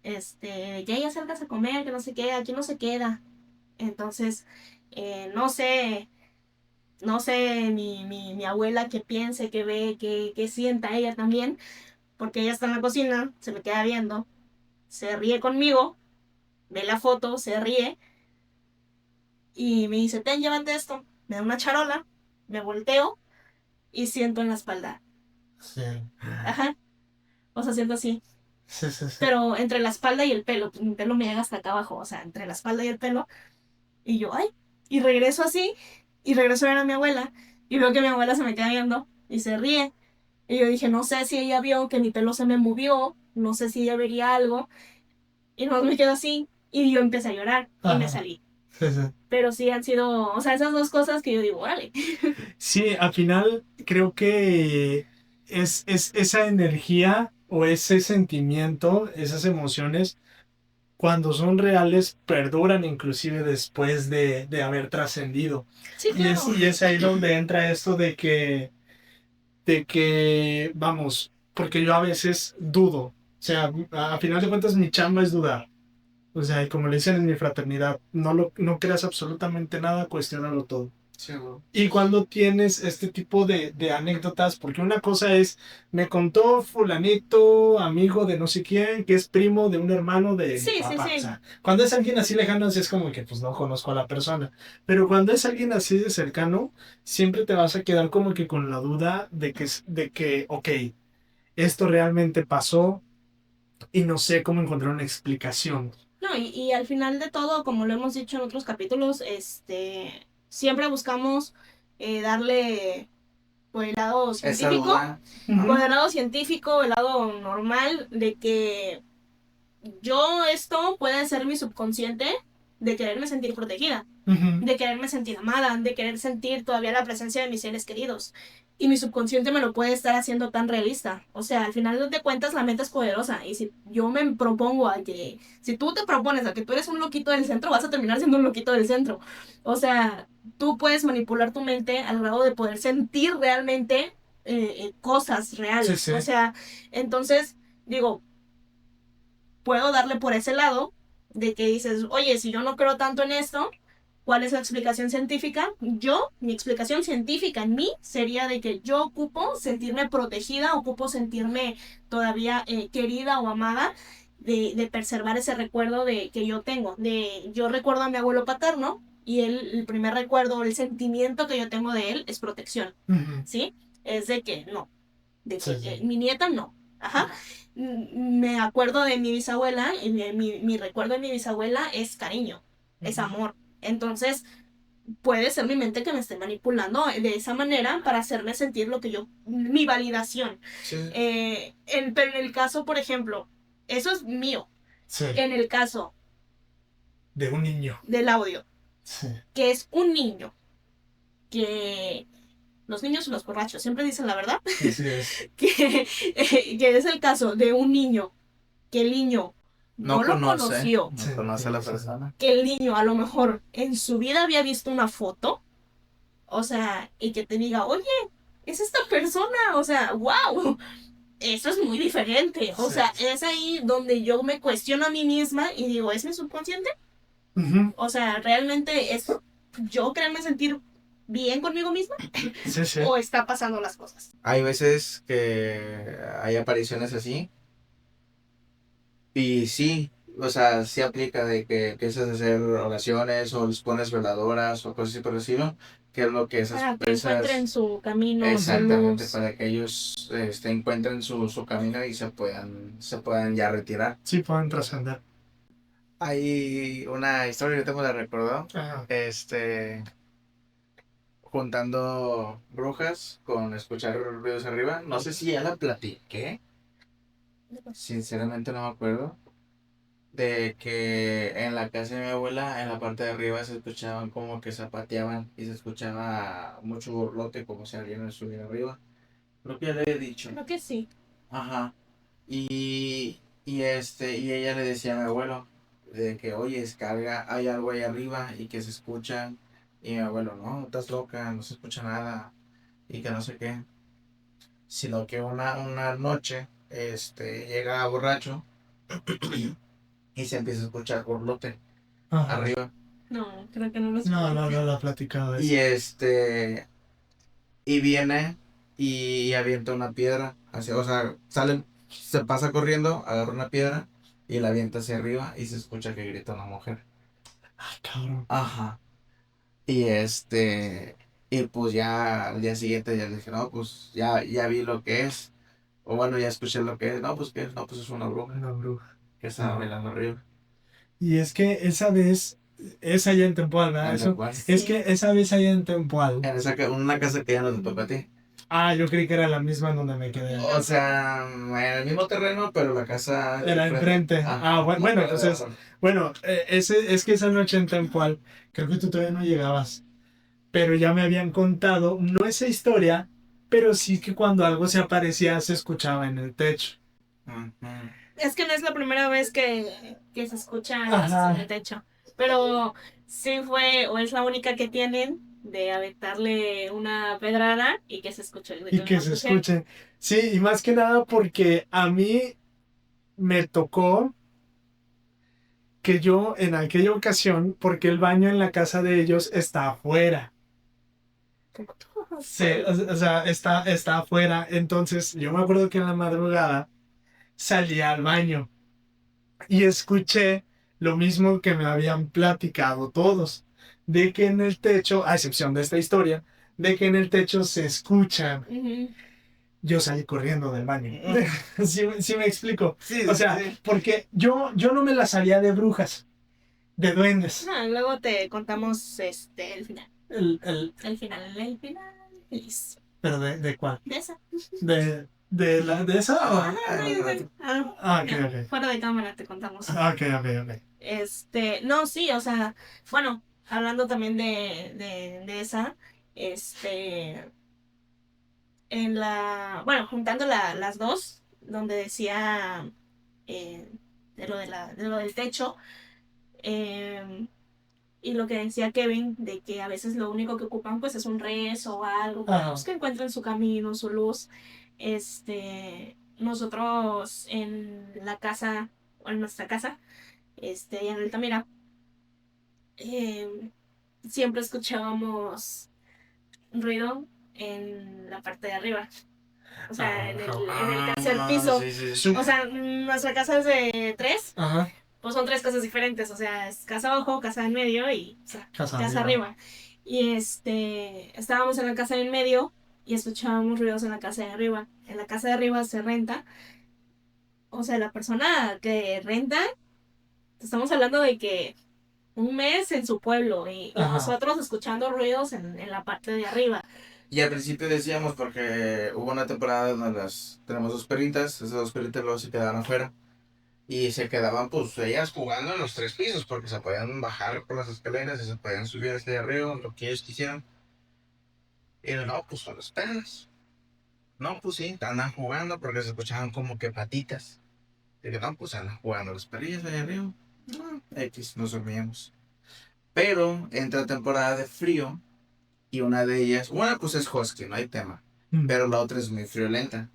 que ella salgas a comer, que no sé qué, aquí no se queda. Entonces, no sé, mi abuela que piense, que ve, que sienta ella también, porque ella está en la cocina, se me queda viendo, se ríe conmigo, ve la foto, se ríe, y me dice, llévate esto. Me da una charola, me volteo y siento en la espalda. Sí. Ajá. O sea, siento así. Sí, sí, sí. Pero entre la espalda y el pelo, pues mi pelo me llega hasta acá abajo. O sea, entre la espalda y el pelo. Y yo, ay. Y regreso así. Y regreso a ver a mi abuela. Y veo que mi abuela se me queda viendo y se ríe. Y yo dije, no sé si ella vio que mi pelo se me movió. No sé si ella vería algo. Y no me quedo así. Y yo empecé a llorar. Y me Ajá. salí. Sí, sí. Pero sí han sido, o sea, esas dos cosas que yo digo, órale. Sí, al final creo que es esa energía o ese sentimiento, esas emociones, cuando son reales, perduran inclusive después de haber trascendido. Sí, claro. Y es ahí donde entra esto de que, vamos, porque yo a veces dudo. O sea, a final de cuentas mi chamba es dudar. O sea, y como le dicen en mi fraternidad, no creas absolutamente nada, cuestiónalo todo. Sí, güey. Y cuando tienes este tipo de anécdotas, porque una cosa es, me contó fulanito, amigo de no sé quién, que es primo de un hermano de mi Sí, sí, papá. O sí. sea, cuando es alguien así lejano, así es como que pues no conozco a la persona. Pero cuando es alguien así de cercano, siempre te vas a quedar como que con la duda de que ok, esto realmente pasó y no sé cómo encontrar una explicación. No, y al final de todo, como lo hemos dicho en otros capítulos, siempre buscamos darle por el lado Esa científico, duda. por el lado científico, el lado normal, de que esto puede ser mi subconsciente de quererme sentir protegida, Ujú. de quererme sentir amada, de querer sentir todavía la presencia de mis seres queridos. Y mi subconsciente me lo puede estar haciendo tan realista. O sea, al final de cuentas la mente es poderosa. Y si yo me propongo a que, si tú te propones a que tú eres un loquito del centro, vas a terminar siendo un loquito del centro. O sea, tú puedes manipular tu mente al grado de poder sentir realmente cosas reales. Sí, sí. O sea, entonces, digo, puedo darle por ese lado de que dices, oye, si yo no creo tanto en esto, ¿cuál es la explicación científica? Mi explicación científica en mí sería de que yo ocupo sentirme protegida, ocupo sentirme todavía querida o amada, de preservar ese recuerdo que yo tengo. Yo recuerdo a mi abuelo paterno y el primer recuerdo, el sentimiento que yo tengo de él es protección, Ujú. ¿sí? Es de que no, de que Sí, sí. mi nieta no. Ajá. Me acuerdo de mi bisabuela y mi recuerdo de mi bisabuela es cariño, es amor. Entonces, puede ser mi mente que me esté manipulando de esa manera para hacerme sentir lo que yo, mi validación. Sí. Pero en el caso, por ejemplo, eso es mío. Sí, En el caso de un niño. del audio, Sí, que es un niño, que los niños y los borrachos siempre dicen la verdad, así es. que es el caso de un niño, que el niño no lo conoció, no Sí, conoce a la sí, sí. persona. que el niño a lo mejor en su vida había visto una foto, o sea, y que te diga, oye, es esta persona, o sea, wow, eso es muy diferente, o Sí. sea, es ahí donde yo me cuestiono a mí misma y digo, ¿es mi subconsciente? Ujú. O sea, ¿realmente es yo quererme sentir bien conmigo misma? Sí, sí. ¿O está pasando las cosas? Hay veces que hay apariciones así. Y sí, o sea, sí aplica de que empiezas a hacer oraciones o les pones veladoras o cosas así por el estilo, que es lo que Para que encuentren su camino, exactamente, su luz. para que ellos encuentren su camino y se puedan ya retirar. Sí, pueden trascender. Hay una historia que tengo de recordar, Ajá. juntando brujas con escuchar ruidos arriba. No sé si ya la platiqué, sinceramente no me acuerdo. De que en la casa de mi abuela, en la parte de arriba, se escuchaban como que zapateaban y se escuchaba mucho borlote como si alguien estuviera arriba. Creo que ya le he dicho. Creo que sí. Ajá. Y ella le decía a mi abuelo de que, oye, descarga, hay algo ahí arriba y que se escucha. Y mi abuelo, no, estás loca, no se escucha nada y que no sé qué. Sino que una noche, llega borracho y se empieza a escuchar borlote Ajá. arriba. No, creo que no lo No lo he platicado Y eso. y viene y avienta una piedra hacia, o sea, se pasa corriendo, agarra una piedra y la avienta hacia arriba y se escucha que grita una mujer. Ay, cabrón. Ajá. Y y pues ya al día siguiente ya le dije, no, pues ya vi lo que es. O bueno, ya escuché lo que es. No, pues qué es, no, pues es una bruja Una bruja. que está Ajá. bailando arriba. Y es que esa vez, es allá en Tempoal, ¿verdad? En Eso, Tempoal. es que esa vez allá en Tempoal. Una casa que ya no te toca a ti. Ah, yo creí que era la misma en donde me quedé. O sea, en el mismo terreno, pero la casa Era enfrente. Ajá. Ah, bueno, entonces, bueno, es que esa noche en Tempoal, creo que tú todavía no llegabas, pero ya me habían contado, no esa historia, pero sí que cuando algo se aparecía se escuchaba en el techo. Ujú. Es que no es la primera vez que se escucha Ajá. en el techo. Pero sí fue, o es la única que tienen, de aventarle una pedrada y que se escuche el grito Y de que una se mujer. escuche. Sí, y más que nada porque a mí me tocó que yo en aquella ocasión, porque el baño en la casa de ellos está afuera. Sí, o sea, está afuera. Entonces, yo me acuerdo que en la madrugada salí al baño y escuché lo mismo que me habían platicado todos, de que en el techo, a excepción de esta historia, de que en el techo se escuchan. Ujú. Yo salí corriendo del baño. ¿Sí me explico? Sí, O sea, sí. porque yo no me la sabía de brujas, de duendes. Ah, luego te contamos el final. El El final feliz. ¿Pero de cuál? De esa. ¿De esa? Ah, Ah, ok, ok. fuera de cámara te contamos. Ok, ok. No, sí, o sea, bueno, hablando también de esa, bueno, juntando las dos, donde decía eh, de lo del techo, eh, y lo que decía Kevin, de que a veces lo único que ocupan pues es un rezo o algo, Ajá. pues, que encuentren su camino, su luz. Nosotros en la casa, o en nuestra casa, allá en Altamira, eh, siempre escuchábamos ruido en la parte de arriba. O sea, en el tercer piso. Sí. O sea, nuestra casa es de 3, Ajá. pues son 3 casas diferentes. O sea, es casa abajo, casa en medio y o sea, Casa casa arriba. arriba. Y estábamos en la casa en medio y escuchábamos ruidos en la casa de arriba. En la casa de arriba se renta. O sea, la persona que renta, estamos hablando de que un mes en su pueblo y Ajá. nosotros escuchando ruidos en la parte de arriba. Y al principio decíamos, porque hubo una temporada donde tenemos dos perritas, esas dos perritas luego se quedaban afuera. Y se quedaban, pues, ellas jugando en los 3 pisos, porque se podían bajar por las escaleras y se podían subir hasta allá arriba, lo que ellos quisieran. Y no, pues son las perras. No, pues sí, andan jugando porque se escuchaban como que patitas. Y que no, pues andan jugando los perrillos allá arriba. No, X, nos dormíamos. Pero entra temporada de frío y una de ellas, una pues es husky, no hay tema. Pero la otra es muy friolenta.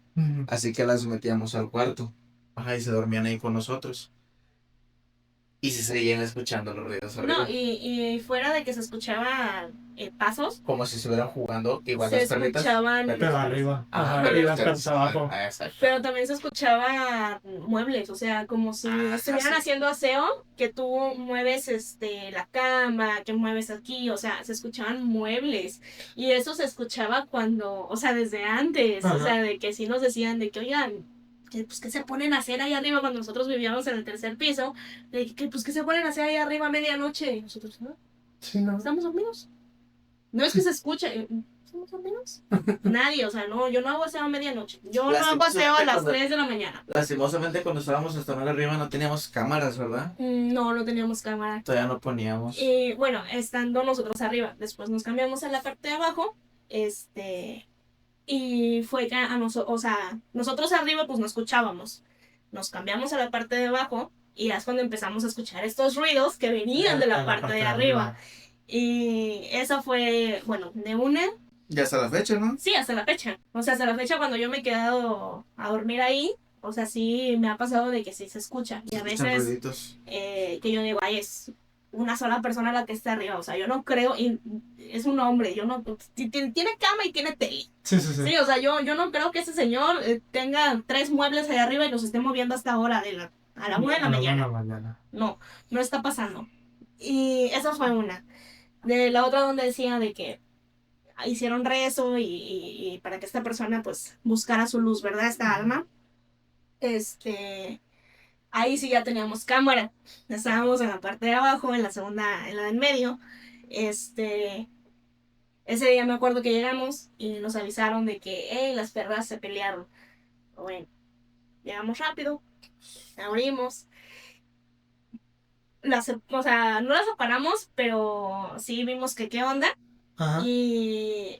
Así que las metíamos al cuarto. Ajá, y se dormían ahí con nosotros. Y se seguían escuchando los ruidos arriba. No, y fuera de que se escuchaban pasos, Como si estuvieran jugando igual se las perritas. escuchaban... Pero arriba. Ajá, Ajá, y las perras abajo. Ah, exacto. Pero también se escuchaban muebles, o sea, como si estuvieran sí. haciendo aseo, que tú mueves la cama, que mueves aquí, o sea, se escuchaban muebles. Y eso se escuchaba cuando, o sea, desde antes, Ajá. o sea, de que sí nos decían de que, oigan, que, pues, ¿qué se ponen a hacer ahí arriba cuando nosotros vivíamos en el 3er piso? De que, pues, ¿qué se ponen a hacer ahí arriba a medianoche? Y nosotros, ¿no? Sí, ¿no? ¿Estamos dormidos? No es que se escuche. ¿Estamos dormidos? Nadie, o sea, no, yo no hago aseo a medianoche. Yo no hago aseo a las 3 de la mañana. Lastimosamente cuando estábamos hasta más arriba no teníamos cámaras, ¿verdad? No, no teníamos cámara. Todavía no poníamos. Y bueno, estando nosotros arriba, después nos cambiamos a la parte de abajo, y fue que o sea, nosotros arriba pues no escuchábamos. Nos cambiamos a la parte de abajo y es cuando empezamos a escuchar estos ruidos que venían de la parte de arriba. Y eso fue, bueno, de una... Y hasta la fecha, ¿no? Sí, hasta la fecha. O sea, hasta la fecha cuando yo me he quedado a dormir ahí, o sea, sí me ha pasado de que sí se escucha. Y a Escuchan veces ruiditos. que yo digo, ay, es una sola persona la que está arriba. O sea, yo no creo, y es un hombre, yo no... Tiene cama y tiene tele. Sí, sí, sí. Sí, o sea, yo no creo que ese señor tenga 3 muebles allá arriba y los esté moviendo hasta ahora a la 1 de la mañana. No, no está pasando. Y esa fue una. De la otra donde decía de que hicieron rezo y para que esta persona pues buscara su luz, ¿verdad? Esta alma. Ahí sí ya teníamos cámara. Estábamos en la parte de abajo, en la segunda, en la del medio. Ese día me acuerdo que llegamos y nos avisaron de que, hey, las perras se pelearon. Bueno, llegamos rápido, abrimos. O sea, no las separamos, pero sí vimos que qué onda. Ajá. Y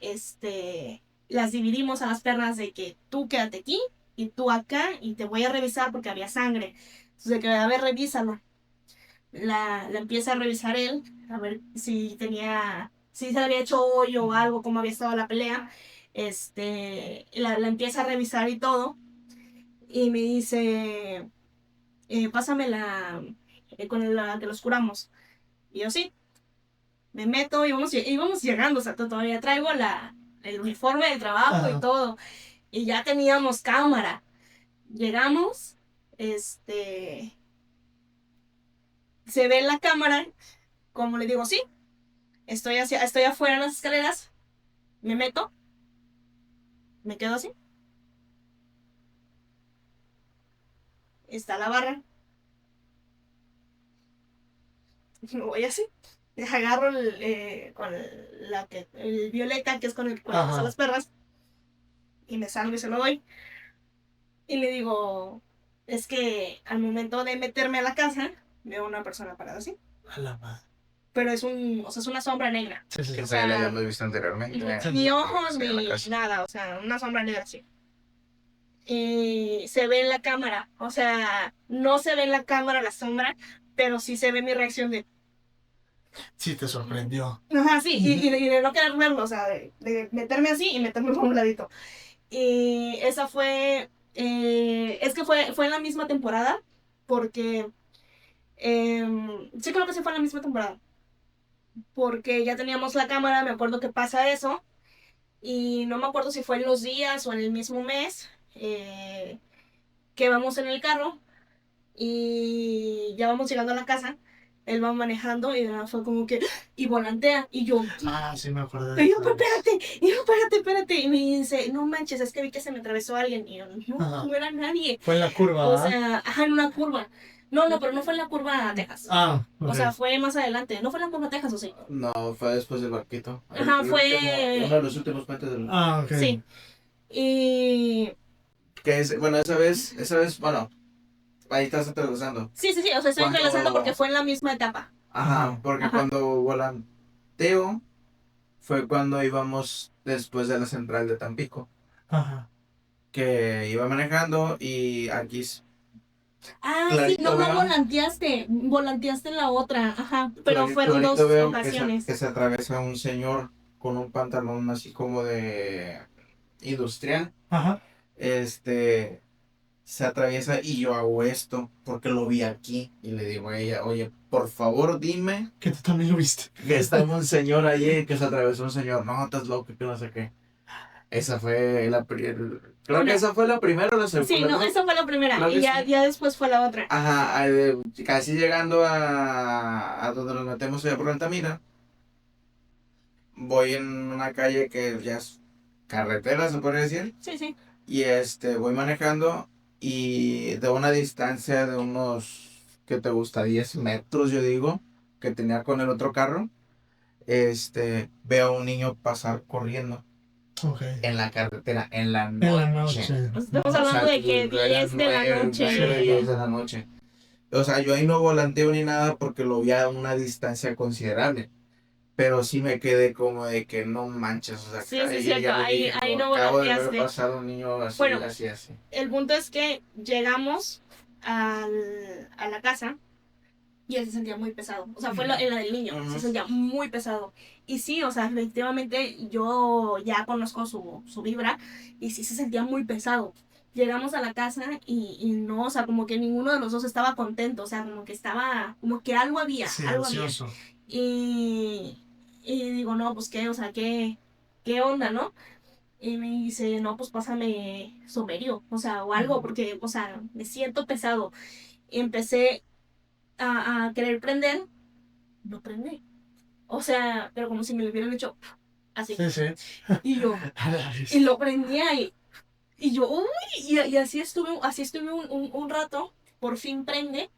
las dividimos a las perras de que tú quédate aquí y tú acá y te voy a revisar porque había sangre. Entonces de que, a ver, revísalo. La empieza a revisar él, a ver si se le había hecho hoyo o algo, cómo había estado la pelea. La empieza a revisar y todo. Y me dice, pásamela con la que los curamos. Y yo sí. Me meto, íbamos llegando, o sea, todavía traigo el uniforme de trabajo. Ajá. Y todo. Y ya teníamos cámara. Llegamos, se ve en la cámara, como le digo, sí, estoy afuera en las escaleras, me meto, me quedo así. Está la barra. Me voy así. Agarro el violeta, que es con el que ponemos a las perras, y me salgo y se lo doy. Y le digo, es que al momento de meterme a la casa, veo una persona parada así. A la madre. Pero es una sombra negra. Sí, sí, Que sí. se la habíamos visto anteriormente. Ni ojos, Sí, en la ni casa. nada, o sea, una sombra negra así. Y se ve en la cámara, o sea, no se ve en la cámara la sombra, pero sí se ve mi reacción de, Sí, te sorprendió. ajá, sí, y de no querer verlo, o sea, de meterme así y meterme por un ladito. Y esa es que fue en la misma temporada, porque, sí creo que sí fue en la misma temporada, porque ya teníamos la cámara, me acuerdo que pasa eso, y no me acuerdo si fue en los días o en el mismo mes, que vamos en el carro y ya vamos llegando a la casa, él va manejando y fue como que, y volantea, y yo, Ah, sí me acuerdo y de yo, eso. espérate, y me dice, no manches, es que vi que se me atravesó alguien, y yo, no, Ajá. no era nadie. Fue en la curva, O ¿verdad? sea, ajá, en una curva. No, pero no fue en la curva Texas. Ah, ok. O sea, fue más adelante. ¿No fue en la curva Texas o sí? No, fue después del barquito. Ajá, Uno de los últimos puentes del... Ah, ok. Sí. Y... Que es, bueno, esa vez, bueno, ahí estás atravesando. Sí, o sea, estoy Cuando- entrelazando porque fue en la misma etapa. Ajá, porque Ajá. cuando volanteo fue cuando íbamos después de la central de Tampico. Ajá. Que iba manejando y aquí Ah, sí, clarito no veo, volanteaste en la otra, ajá, pero fueron clarito 2 veo ocasiones. que se atraviesa un señor con un pantalón así como de industrial. Ajá. Se atraviesa y yo hago esto porque lo vi aquí y le digo a ella, oye, por favor dime Que tú también lo viste. que está un señor allí, que se atravesó un señor. No, estás loco, que no sé qué. Esa fue creo que esa fue la primera o la segunda. Sí, no, esa fue la primera Claro y que ya, sí. ya después fue la otra. Ajá, casi llegando a donde nos metemos allá por Altamira, voy en una calle que ya es carretera, se puede decir, Sí. y voy manejando y de una distancia de unos, ¿qué te gusta? 10 metros, yo digo, que tenía con el otro carro, veo a un niño pasar corriendo Ok. en la carretera, en la En la noche. noche. Estamos hablando de que 10 de la noche. 10 de la noche. O sea, yo ahí no volanteo ni nada porque lo vi a una distancia considerable. Pero sí me quedé como de que no manches. O sea, Sí, ahí cierto, ya le ahí dije, no acabo de ver volanteaste. pasar un niño así, Bueno. así. El punto es que llegamos a la casa y él se sentía muy pesado. O sea, fue en la del niño, Ujú. se sentía muy pesado. Y sí, o sea, efectivamente yo ya conozco su vibra y sí se sentía muy pesado. Llegamos a la casa y no, o sea, como que ninguno de los dos estaba contento, o sea, como que algo había, Sí, algo había. ansioso. Y digo, no, pues qué, o sea, qué onda, ¿no? Y me dice, no, pues pásame somerio, o sea, o algo, porque, o sea, me siento pesado. Y empecé a querer prender, lo prendí. O sea, pero como si me lo hubieran hecho así. Sí. Y yo, A la vez. y lo prendía y yo, uy, y así estuve un rato, por fin prende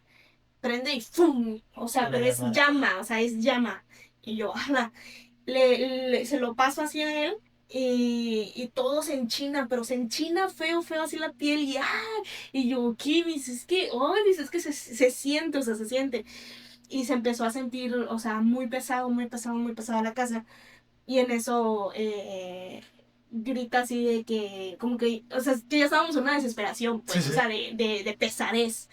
y ¡fum! O sea, pero es llama, o sea, es llama. Y yo, ala, se lo paso así a él y todo se enchina, pero se enchina feo así la piel y yo, ¿qué? Dices que, dices que se siente, o sea, se siente. Y se empezó a sentir, o sea, muy pesado la casa. Y en eso grita así de que, como que, o sea, que ya estábamos en una desesperación, pues, Sí. o sea, de pesadez.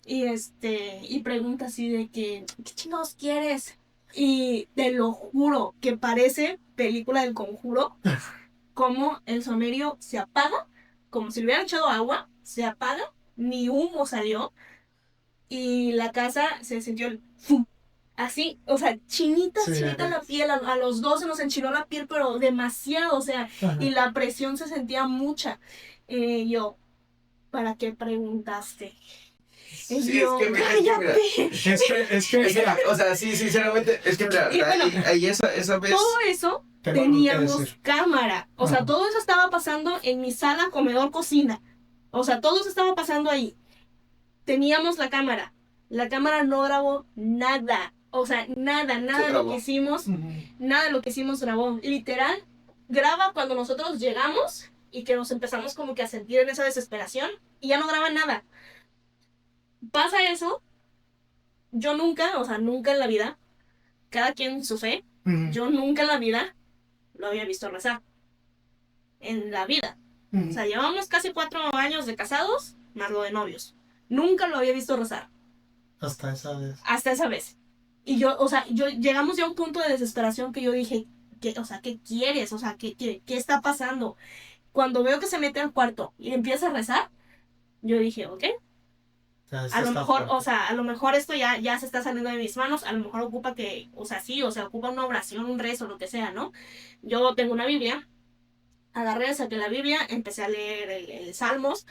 Y pregunta así de que, ¿qué chingados quieres? Y te lo juro que parece película del Conjuro, como el somerio se apaga, como si le hubieran echado agua, se apaga, ni humo salió, y la casa se sintió el ¡fum! Así, o sea, chinita la piel, a los dos se nos enchinó la piel, pero demasiado, o sea, Ajá. y la presión se sentía mucha. Yo, ¿para qué preguntaste? Y Sí, yo, es que mira, Es que mira, o sea, sí, sinceramente, es que mira, Y bueno, ahí esa vez, todo eso tengo algo que teníamos decir. cámara. O sea, Ajá. todo eso estaba pasando en mi sala, comedor, cocina. O sea, todo eso estaba pasando ahí. Teníamos la cámara. La cámara no grabó nada. O sea, nada Se de lo grabó. que hicimos, Ujú. nada de lo que hicimos grabó. Literal, graba cuando nosotros llegamos y que nos empezamos como que a sentir en esa desesperación y ya no graba nada. Pasa eso, yo nunca, o sea, nunca en la vida, cada quien su fe, Ujú. yo nunca en la vida lo había visto rezar. En la vida. Ujú. O sea, llevamos casi 4 años de casados, más lo de novios. Nunca lo había visto rezar. Hasta esa vez. Hasta esa vez. Y yo, o sea, llegamos ya a un punto de desesperación que yo dije, o sea, ¿qué quieres? O sea, ¿qué está pasando? Cuando veo que se mete al cuarto y empieza a rezar, yo dije, ok, O sea, a lo está mejor, fuerte. o sea, a lo mejor esto ya se está saliendo de mis manos, a lo mejor ocupa que, o sea, sí, o sea, ocupa una oración, un rezo, lo que sea, ¿no? Yo tengo una Biblia, agarré, saqué la Biblia, empecé a leer el Salmos,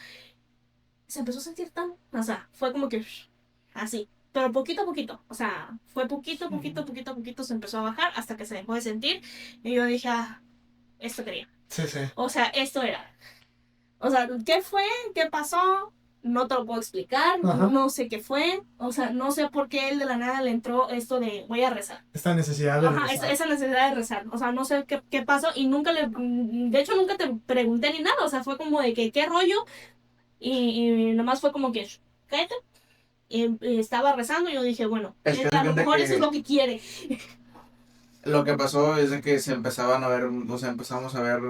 se empezó a sentir tan, o sea, fue como que así, pero poquito a poquito, o sea, fue poquito a poquito se empezó a bajar hasta que se dejó de sentir y yo dije, esto quería. Sí. O sea, esto era. O sea, ¿qué fue? ¿Qué pasó? no te lo puedo explicar, Ajá. no sé qué fue, o sea, no sé por qué él de la nada le entró esto de voy a rezar. Esta necesidad de Ajá, rezar. esa necesidad de rezar, o sea, no sé qué pasó y nunca de hecho nunca te pregunté ni nada, o sea, fue como de que qué rollo y nomás fue como que, "Shh, cállate", y estaba rezando y yo dije, bueno, Es que a de lo cuenta mejor eso es lo que que quiere. lo que pasó es de que se empezaban a ver, o sea, empezamos a ver,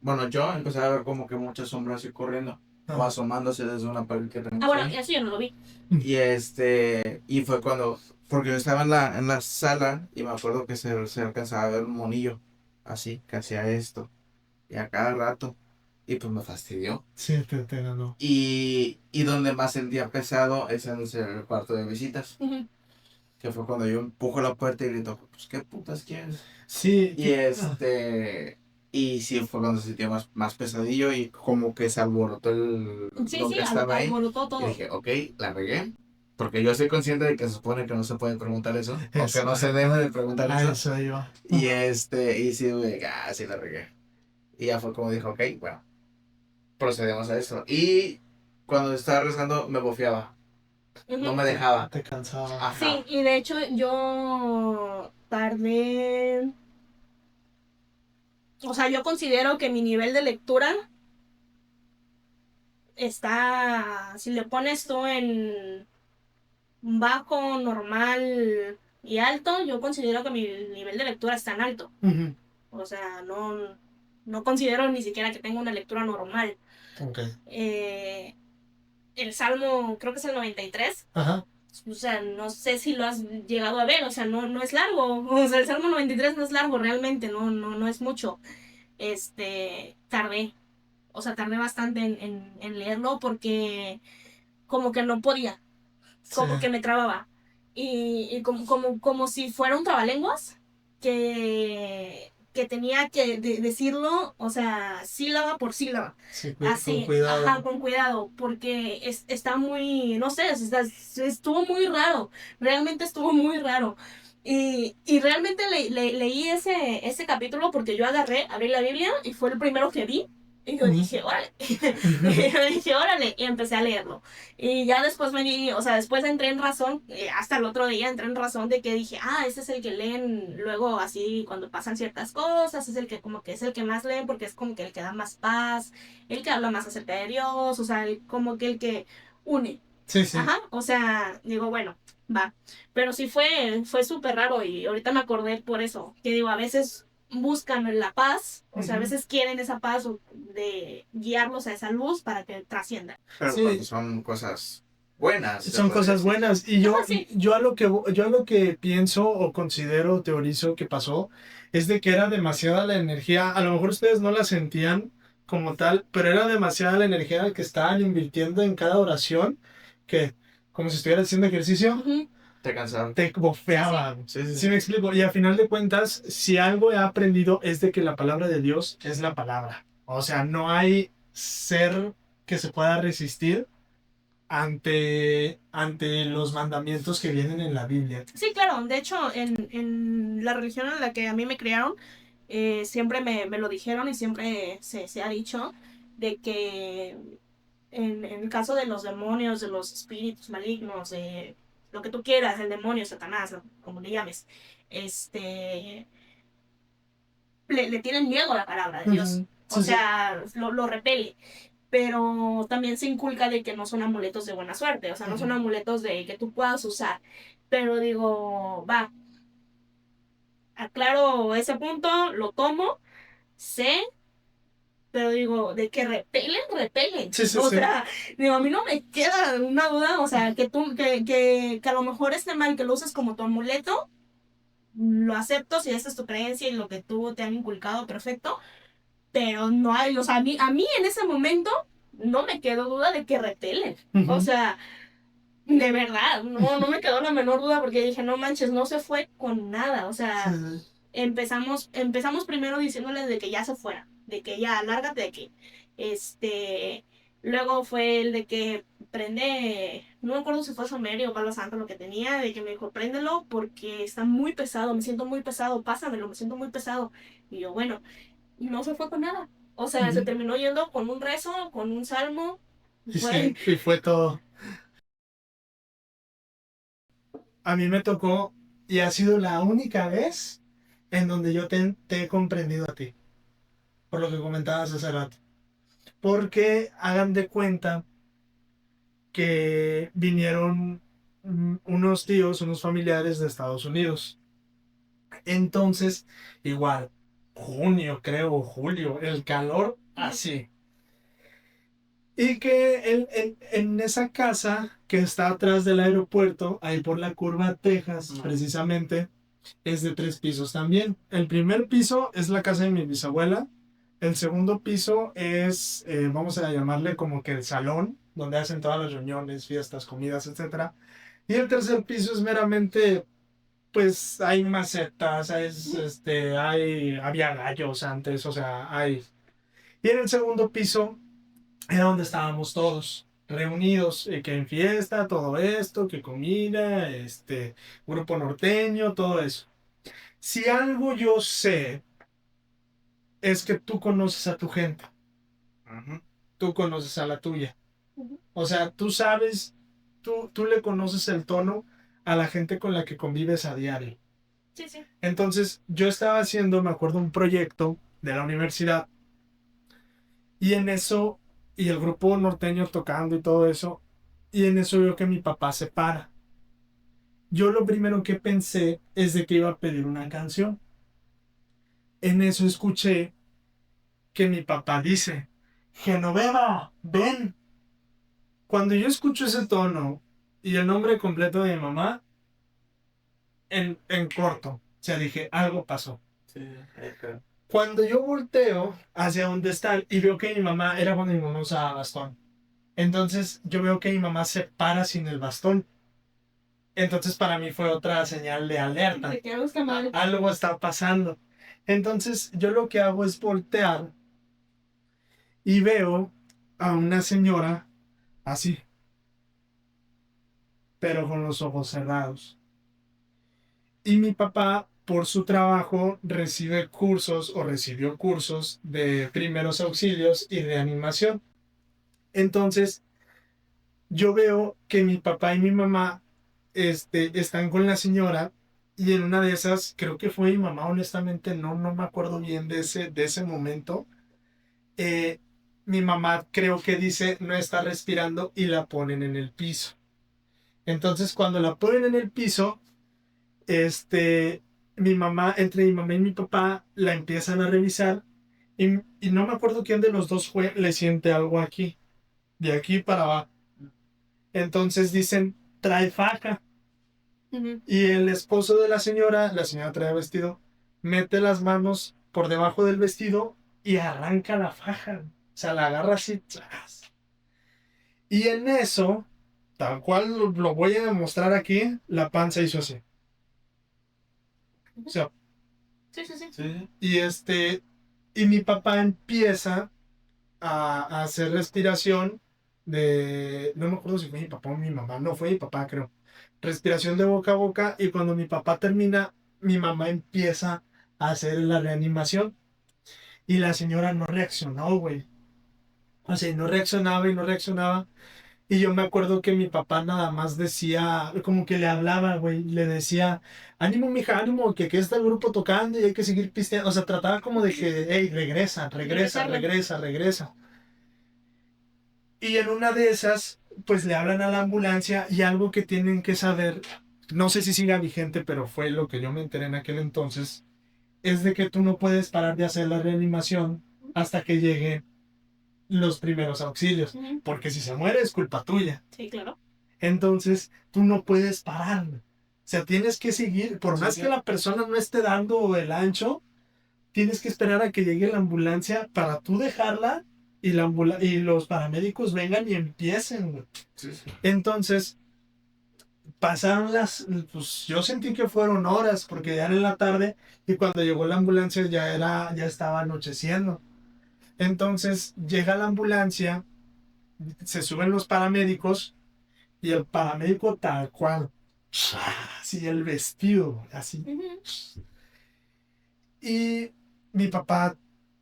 bueno, yo empecé a ver como que muchas sombras ir corriendo o Ah. asomándose desde una pared que Ah, tenemos bueno, ahí. eso yo no lo vi. Y fue cuando, porque yo estaba en la sala y me acuerdo que se alcanzaba a ver un monillo, así, que hacía esto, y a cada rato, y pues me fastidió. Sí, te ganó. Y donde más sentía pesado es en el cuarto de visitas, Ujú. que fue cuando yo empujo la puerta y grito, pues, ¿qué putas quieres? Sí, Y y sí, fue cuando se sintió más pesadillo y como que se alborotó Sí, lo sí, que estaba ahí. alborotó Y todo. dije, ok, la regué. Porque yo soy consciente de que se supone que no se puede preguntar eso. O que eso. no se debe de preguntar A eso. eso iba. Y sí, güey, sí la regué. Y ya fue como dijo, ok, bueno, procedemos a eso. Y cuando estaba rezando me bofeaba. No Ujú. me dejaba. Te cansaba. Sí, Ajá. y de hecho yo tardé, o sea, yo considero que mi nivel de lectura está, si le pones tú en bajo, normal y alto, yo considero que mi nivel de lectura está en alto. Ujú. O sea, no considero ni siquiera que tenga una lectura normal. Ok. Eh, el Salmo, creo que es el 93. Ajá. O sea, no sé si lo has llegado a ver, o sea, no es largo. O sea, el Salmo 93 no es largo realmente, no es mucho. Tardé. O sea, tardé bastante en leerlo porque como que no podía, Sí. como que me trababa. Y como si fuera un trabalenguas que tenía que decirlo, o sea, sílaba por sílaba. Sí, con Así, cuidado. ajá, con cuidado, porque está muy, no sé, estuvo muy raro, realmente estuvo muy raro. Y realmente leí ese capítulo porque yo abrí la Biblia y fue el primero que vi. Y yo dije, órale. Y yo dije, órale. Y empecé a leerlo. Y ya después me di, o sea, después entré en razón, hasta el otro día entré en razón de que dije, ese es el que leen luego así cuando pasan ciertas cosas, es el que como que es el que más leen porque es como que el que da más paz, el que habla más acerca de Dios, o sea, como que el que une. Sí, sí. Ajá, o sea, digo, bueno, va. Pero sí fue súper raro y ahorita me acordé por eso, que digo, a veces buscan la paz, o sea, a Ujú. veces quieren esa paz de guiarlos a esa luz para que trasciendan. Pero Sí. cuando son cosas buenas. se Son podría cosas decir. buenas. Y yo, Ah, sí. yo a lo que pienso o considero, teorizo que pasó, es de que era demasiada la energía. A lo mejor ustedes no la sentían como tal, pero era demasiada la energía que estaban invirtiendo en cada oración, que como si estuvieran haciendo ejercicio, Ujú. Te cansaron. te bofeaba. Sí, sí, ¿Sí sí. me explico? Y a final de cuentas, si algo he aprendido es de que la palabra de Dios es la palabra. O sea, no hay ser que se pueda resistir ante los mandamientos que vienen en la Biblia. Sí, claro. De hecho, en la religión en la que a mí me criaron, siempre me lo dijeron y siempre se ha dicho de que en el caso de los demonios, de los espíritus malignos, de lo que tú quieras, el demonio, Satanás, como le llames, este, le tienen miedo a la palabra de Dios. Ujú. O Sí, sí. sea, lo repele. Pero también se inculca de que no son amuletos de buena suerte, o sea, no son Ujú. amuletos de que tú puedas usar. Pero digo, va, aclaro ese punto, lo tomo, sé, pero digo, de que repelen, repelen. Sí, sí, O sí. sea, digo, a mí no me queda una duda, o sea, que a lo mejor esté mal que lo uses como tu amuleto, lo acepto si esa es tu creencia y lo que tú te han inculcado, perfecto, pero no hay, o sea, a mí en ese momento no me quedó duda de que repelen. Ujú. O sea, de verdad, no me quedó la menor duda porque dije, no manches, no se fue con nada. O Sí, sea, sí. empezamos primero diciéndoles de que ya se fuera, de que ya, lárgate de aquí. Luego fue el de que prende, no me acuerdo si fue Somerio o Palo Santo lo que tenía, de que me dijo, préndelo porque está muy pesado, me siento muy pesado, pásamelo, me siento muy pesado. Y yo, bueno, no se fue con nada. O sea, se Ujú. terminó yendo con un rezo, con un salmo, Y Fue. sí, y fue todo. A mí me tocó y ha sido la única vez en donde yo te he comprendido a ti, por lo que comentabas hace rato. Porque hagan de cuenta que vinieron unos tíos, unos familiares de Estados Unidos. Entonces, igual, junio creo, o julio, el calor así. Y que en esa casa que está atrás del aeropuerto, ahí por la curva Texas, precisamente, es de 3 pisos también. El primer piso es la casa de mi bisabuela. El segundo piso es, vamos a llamarle como que el salón, donde hacen todas las reuniones, fiestas, comidas, etcétera. Y el tercer piso es meramente, pues hay macetas, había gallos antes, o sea, hay. Y en el segundo piso era donde estábamos todos reunidos, que en fiesta, todo esto, que comida, grupo norteño, todo eso. Si algo yo sé es que tú conoces a tu gente, Ujú. tú conoces a la tuya. Ujú. O sea, tú sabes, tú le conoces el tono a la gente con la que convives a diario. Sí, sí. Entonces, yo estaba haciendo, me acuerdo, un proyecto de la universidad y en eso, y el grupo norteño tocando y todo eso, y en eso veo que mi papá se para. Yo lo primero que pensé es de que iba a pedir una canción. En eso escuché que mi papá dice, Genoveva, ven. Cuando yo escucho ese tono y el nombre completo de mi mamá, en corto, o sea, dije, algo pasó. Sí, ok. Cuando yo volteo hacia donde están y veo que mi mamá, era cuando mi mamá usaba bastón. Entonces yo veo que mi mamá se para sin el bastón. Entonces para mí fue otra señal de alerta. De que algo está mal. Algo está pasando. Entonces yo lo que hago es voltear y veo a una señora así, pero con los ojos cerrados. Y mi papá, por su trabajo, recibe cursos o recibió cursos de primeros auxilios y de animación. Entonces, yo veo que mi papá y mi mamá están con la señora y en una de esas, creo que fue mi mamá, honestamente, no me acuerdo bien de ese momento. eh, Mi mamá creo que dice no está respirando y la ponen en el piso. Entonces, cuando la ponen en el piso, mi mamá, entre mi mamá y mi papá, la empiezan a revisar y no me acuerdo quién de los dos fue, le siente algo aquí, de aquí para abajo. Entonces dicen, trae faja. Ujú. Y el esposo de la señora trae vestido, mete las manos por debajo del vestido y arranca la faja. O sea, la agarra así. ¡Tras! Y en eso, tal cual lo voy a demostrar aquí, la panza hizo así. O sea, Sí, sí, sí. Sí. y mi papá empieza a hacer respiración no me acuerdo si fue mi papá o mi mamá, no fue mi papá creo, respiración de boca a boca y cuando mi papá termina, mi mamá empieza a hacer la reanimación y la señora no reaccionó, güey. O sea, no reaccionaba y no reaccionaba. Y yo me acuerdo que mi papá nada más decía, como que le hablaba, güey, le decía, ánimo, mija, ánimo, que aquí está el grupo tocando y hay que seguir pisteando. O sea, trataba como de que, hey, regresa, regresa, Regresarla. regresa, regresa. Y en una de esas, pues le hablan a la ambulancia y algo que tienen que saber, no sé si siga vigente, pero fue lo que yo me enteré en aquel entonces, es de que tú no puedes parar de hacer la reanimación hasta que lleguen los primeros auxilios, Ujú. porque si se muere es culpa tuya. Sí, claro. Entonces, tú no puedes parar. O sea, tienes que seguir, por Sí, más sí. que la persona no esté dando el ancho, tienes que esperar a que llegue la ambulancia para tú dejarla y, y los paramédicos vengan y empiecen, güey. Sí, sí. Entonces, pasaron pues yo sentí que fueron horas, porque ya era en la tarde y cuando llegó la ambulancia ya estaba anocheciendo. Entonces, llega la ambulancia, se suben los paramédicos y el paramédico tal cual, así el vestido, así. Ujú. Y mi papá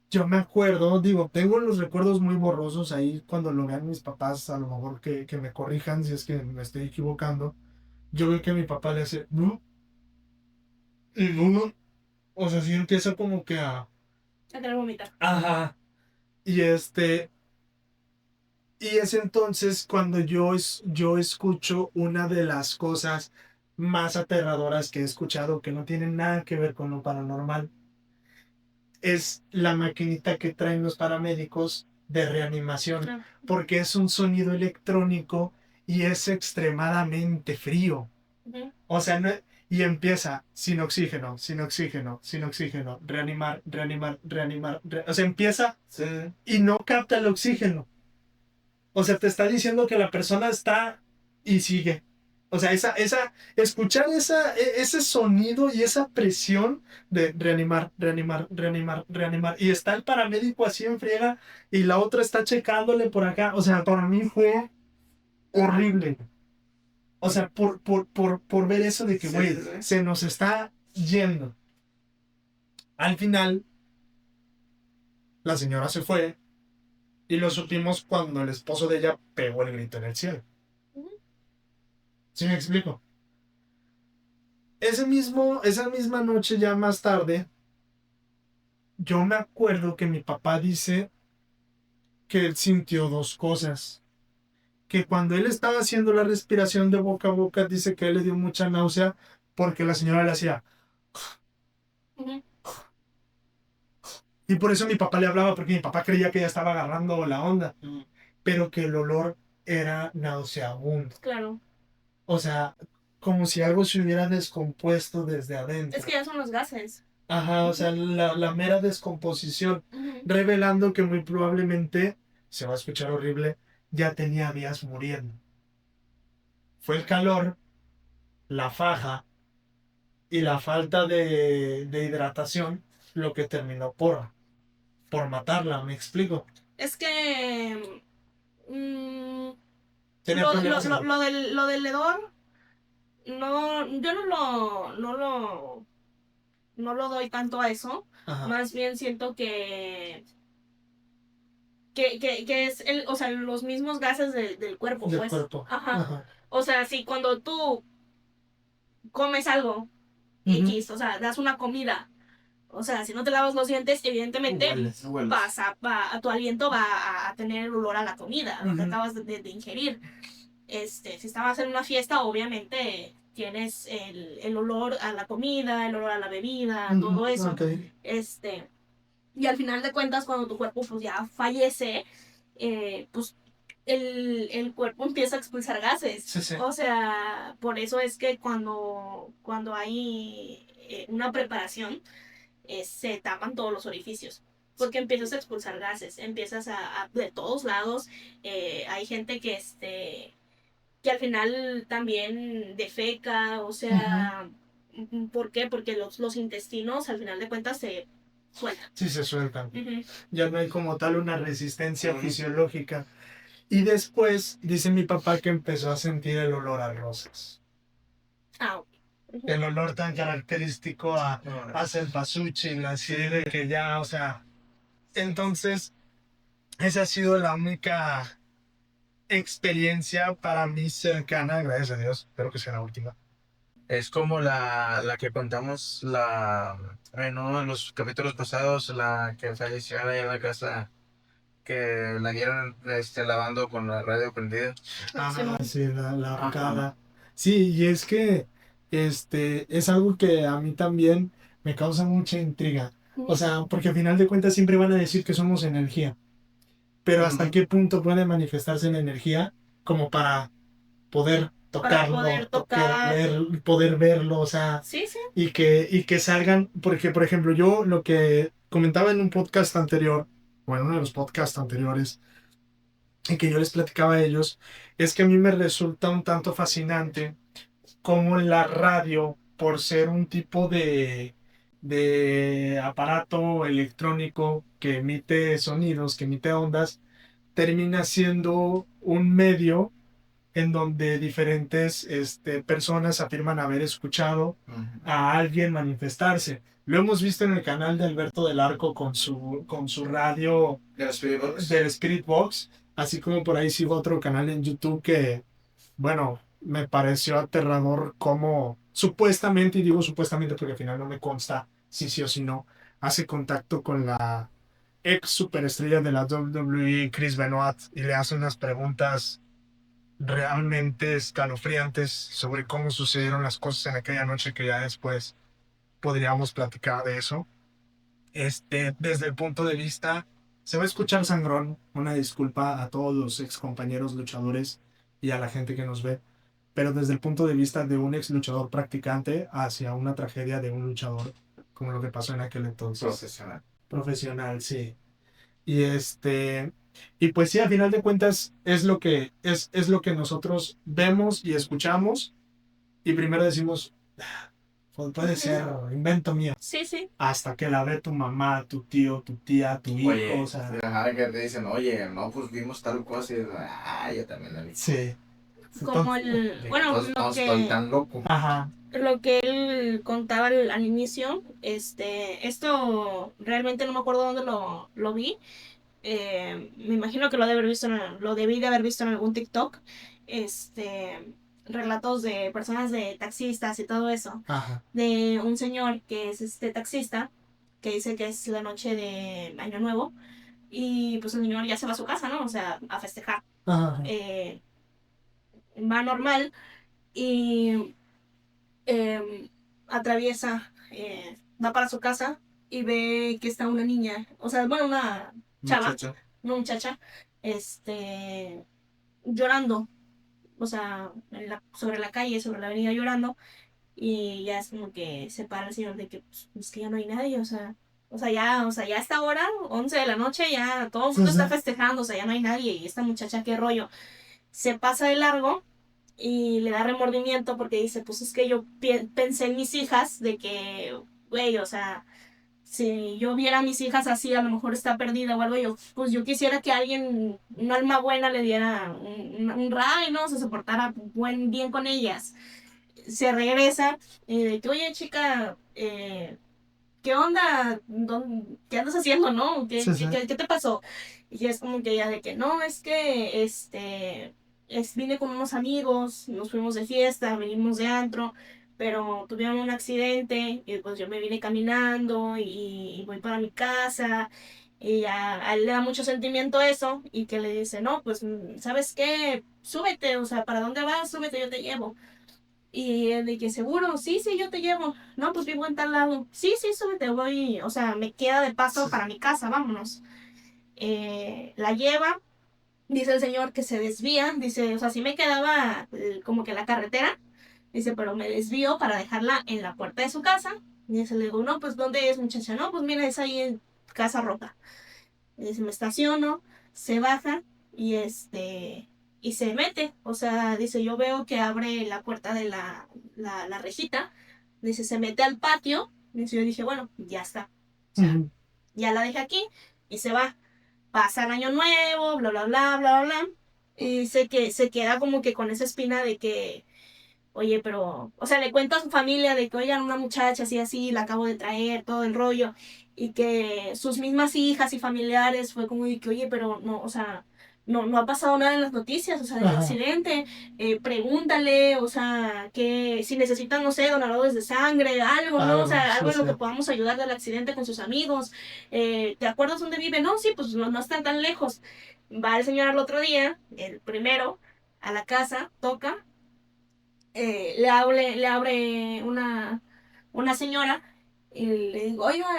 yo me acuerdo, digo, tengo los recuerdos muy borrosos ahí cuando lo vean mis papás, a lo mejor que me corrijan si es que me estoy equivocando. Yo veo que mi papá le hace, "Bu", y "Bu", o sea, sí empieza como que a... A querer vomitar. Ajá. Y y es entonces cuando yo escucho una de las cosas más aterradoras que he escuchado, que no tienen nada que ver con lo paranormal. Es la maquinita que traen los paramédicos de reanimación, Ah, porque es un sonido electrónico y es extremadamente frío. ujú. O sea, y empieza sin oxígeno, sin oxígeno, sin oxígeno, reanimar, reanimar, reanimar, o sea, empieza Sí. y no capta el oxígeno. O sea, te está diciendo que la persona está y sigue. O sea, escuchar ese sonido y esa presión de reanimar, reanimar, reanimar, reanimar. Y está el paramédico así en friega y la otra está checándole por acá. O sea, para mí fue horrible. O sea, por ver eso de que, Sí, güey, sí, sí. se nos está yendo. Al final, la señora se fue y lo supimos cuando el esposo de ella pegó el grito en el cielo. Ujú. ¿Sí me explico? Esa misma noche, ya más tarde, yo me acuerdo que mi papá dice que él sintió dos cosas. Que cuando él estaba haciendo la respiración de boca a boca, dice que él le dio mucha náusea porque la señora le hacía. Ujú. Y por eso mi papá le hablaba, porque mi papá creía que ella estaba agarrando la onda. Pero que el olor era nauseabundo. Claro. O sea, como si algo se hubiera descompuesto desde adentro. Es que ya son los gases. Ajá, o sea, la mera descomposición, Ujú. revelando que muy probablemente, se va a escuchar horrible, ya tenía días muriendo. Fue el calor, la faja y la falta de hidratación lo que terminó por matarla, ¿me explico? Es que mm, Tenía problemas en lo del hedor, no, yo no lo doy tanto a eso. Ajá, Más bien siento que es o sea, los mismos gases del cuerpo, del pues. cuerpo. Ajá. Ajá. O sea, si cuando tú comes algo Ujú. X, o sea, das una comida, o sea, si no te lavas los dientes, evidentemente Hueles. Hueles. tu aliento va a tener olor a la comida, lo que Ujú. acabas de ingerir. Si estabas en una fiesta, obviamente tienes el olor a la comida, el olor a la bebida, Ujú, todo eso. ok. Y al final de cuentas, cuando tu cuerpo pues ya fallece, pues el cuerpo empieza a expulsar gases. Sí, sí. O sea, por eso es que cuando hay una preparación, se tapan todos los orificios. Porque empiezas a expulsar gases, empiezas de todos lados. Hay gente que al final también defeca, o sea, ¿por qué? Porque los intestinos al final de cuentas se sueltan. Sí, se sueltan. Ujú. Ya no hay como tal una resistencia Ujú. fisiológica. Y después dice mi papá que empezó a sentir el olor a rosas. Ah, ujú. El olor tan característico a Ahora. cempasúchil, así de que ya, o sea. Entonces, esa ha sido la única experiencia para mí cercana, gracias a Dios. Espero que sea la última. Es como la que contamos en uno de los capítulos pasados, la que falleció ahí en la casa, que la vieron lavando con la radio prendida. Ah, sí, la Ajá. arcada. Sí, y es que es algo que a mí también me causa mucha intriga. O sea, porque al final de cuentas siempre van a decir que somos energía. Pero ¿hasta Ujú. qué punto puede manifestarse en energía como para poder Para tocarlo, poder tocar. poder verlo, o sea, Sí, sí. y que salgan? Porque, por ejemplo, yo lo que comentaba en un podcast anterior, o en uno de los podcasts anteriores, y que yo les platicaba a ellos, es que a mí me resulta un tanto fascinante cómo la radio, por ser un tipo de aparato electrónico que emite sonidos, que emite ondas, termina siendo un medio en donde diferentes personas afirman haber escuchado a alguien manifestarse. Lo hemos visto en el canal de Alberto del Arco con su radio del Spirit Box, así como por ahí sigo otro canal en YouTube que, bueno, me pareció aterrador como supuestamente, y digo supuestamente porque al final no me consta si sí o si no, hace contacto con la ex superestrella de la WWE, Chris Benoit, y le hace unas preguntas realmente escalofriantes sobre cómo sucedieron las cosas en aquella noche, que ya después podríamos platicar de eso. Desde el punto de vista, se va a escuchar sangrón, una disculpa a todos los ex compañeros luchadores y a la gente que nos ve, pero desde el punto de vista de un ex luchador practicante hacia una tragedia de un luchador, como lo que pasó en aquel entonces. Profesional, sí. Y y pues sí, a final de cuentas es lo que nosotros vemos y escuchamos, y primero decimos, pues puede ser invento mío. Sí, sí. Hasta que la ve tu mamá, tu tío, tu tía, tu hijo, Oye, o sea. ajá, que te dicen, oye, no, pues vimos tal cosa, y yo también la vi. Sí. Como bueno, No estoy tan loco. Ajá. Lo que él contaba al inicio, esto realmente no me acuerdo dónde lo vi. Me imagino que lo debí de haber visto en algún TikTok. Relatos de personas de taxistas y todo eso. Ajá. De un señor que es taxista, que dice que es la noche de Año Nuevo, y pues el señor ya se va a su casa, ¿no? O sea, a festejar. Ajá. Va normal y atraviesa, va para su casa y ve que está una niña, o sea, bueno, una chava, una muchacha, llorando, o sea, sobre la calle, sobre la avenida llorando, y ya es como que se para el señor de que, pues, es que ya no hay nadie, ya a esta hora, 11 de la noche, ya todo el mundo está festejando, o sea, ya no hay nadie, y esta muchacha, qué rollo, se pasa de largo y le da remordimiento porque dice, pues es que yo pensé en mis hijas, de que, güey, o sea, si yo viera a mis hijas así, a lo mejor está perdida o algo, pues yo quisiera que alguien, un alma buena, le diera un ray, ¿no? Se portara bien con ellas. Se regresa, de que, oye, chica, ¿qué onda? ¿Qué andas haciendo, no? ¿Qué te pasó? Y es como que ella de que, no, es que, vine con unos amigos, nos fuimos de fiesta, venimos de antro, pero tuvieron un accidente y pues yo me vine caminando y voy para mi casa. Y a él le da mucho sentimiento eso, y que le dice, no, pues, ¿sabes qué? Súbete, o sea, ¿para dónde vas? Súbete, yo te llevo. Y él de que seguro, sí, sí, yo te llevo. No, pues vivo en tal lado. Sí, sí, súbete, voy, o sea, me queda de paso para mi casa, vámonos. La lleva, dice el señor que se desvía, dice, o sea, sí me quedaba como que la carretera, dice, pero me desvío para dejarla en la puerta de su casa. Y dice, le digo, no, pues ¿dónde es, muchacha? No, pues mira, es ahí en Casa Roja. Y dice, me estaciono, se baja y y se mete, o sea, dice, yo veo que abre la puerta de la rejita, dice, se mete al patio, dice, yo dije, bueno, ya está, o sea, ya la dejé aquí y se va, pasa el año nuevo, bla, bla, bla, bla, bla, bla, y dice que se queda como que con esa espina de que, oye, pero, o sea, le cuenta a su familia de que, oigan, una muchacha así, así, la acabo de traer, todo el rollo, y que sus mismas hijas y familiares fue como de que, oye, pero no, o sea, no ha pasado nada en las noticias, o sea, del accidente, pregúntale, o sea, que si necesitan, no sé, donadores de sangre, algo, ¿no? O sea, algo en lo que podamos ayudar del accidente con sus amigos. ¿Te acuerdas dónde vive? No, sí, pues no están tan lejos. Va el señor al otro día, el primero, a la casa, toca, le abre una señora y le digo, oiga,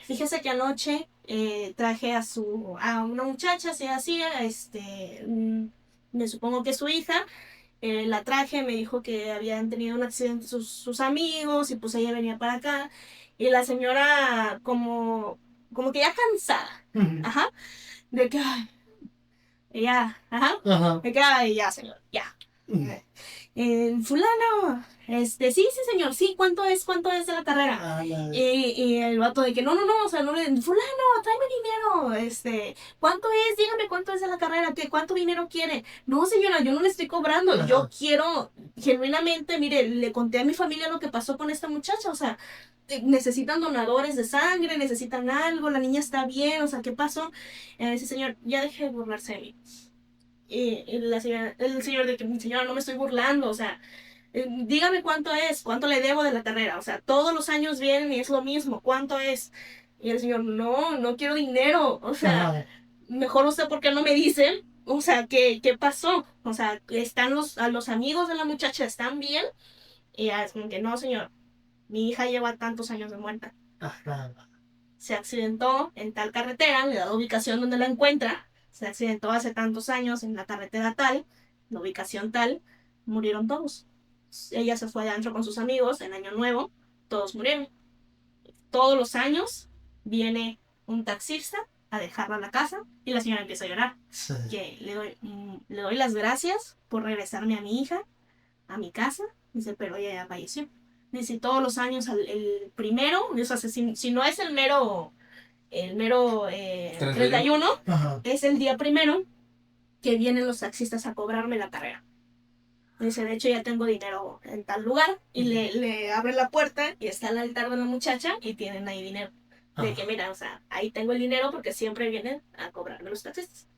fíjese que anoche traje a una muchacha, así, así, me supongo que es su hija, la traje, me dijo que habían tenido un accidente sus amigos y pues ella venía para acá, y la señora como que ya cansada, ajá, de que, ay, ya, ajá, de que, ay, ya, señor, ya. fulano, sí, sí, señor, sí, cuánto es de la carrera? Ah, Y el vato de que no, o sea, no le, fulano, tráeme dinero, ¿cuánto es? Dígame cuánto es de la carrera, ¿cuánto dinero quiere? No, señora, yo no le estoy cobrando, Ajá. yo quiero, genuinamente, mire, le conté a mi familia lo que pasó con esta muchacha, o sea, necesitan donadores de sangre, necesitan algo, la niña está bien, o sea, ¿qué pasó? Ese señor, ya deje de burlarse de mí. Y la señora, el señor de que, señora, no me estoy burlando, o sea, dígame cuánto es, cuánto le debo de la carrera, o sea, todos los años vienen y es lo mismo, ¿cuánto es? Y el señor, no, no quiero dinero, o sea, Ajá. mejor usted, ¿por qué no me dicen? O sea, ¿qué pasó? O sea, ¿están los amigos de la muchacha, están bien? Y ya es como que, no, señor, mi hija lleva tantos años de muerta. Ajá. Se accidentó en tal carretera, le da la ubicación donde la encuentra, se accidentó hace tantos años en la carretera tal, la ubicación tal, murieron todos. Ella se fue de antro con sus amigos en Año Nuevo, todos murieron. Todos los años viene un taxista a dejarla a la casa y la señora empieza a llorar. Sí. Que le doy las gracias por regresarme a mi hija, a mi casa, dice, pero ella ya falleció. Dice, todos los años el primero, o sea, si no es el mero 31, Ajá. es el día primero que vienen los taxistas a cobrarme la carrera. Dice, de hecho ya tengo dinero en tal lugar y le abre la puerta y está el altar de la muchacha y tienen ahí dinero. De que mira, o sea, ahí tengo el dinero porque siempre vienen a cobrarme los taxistas.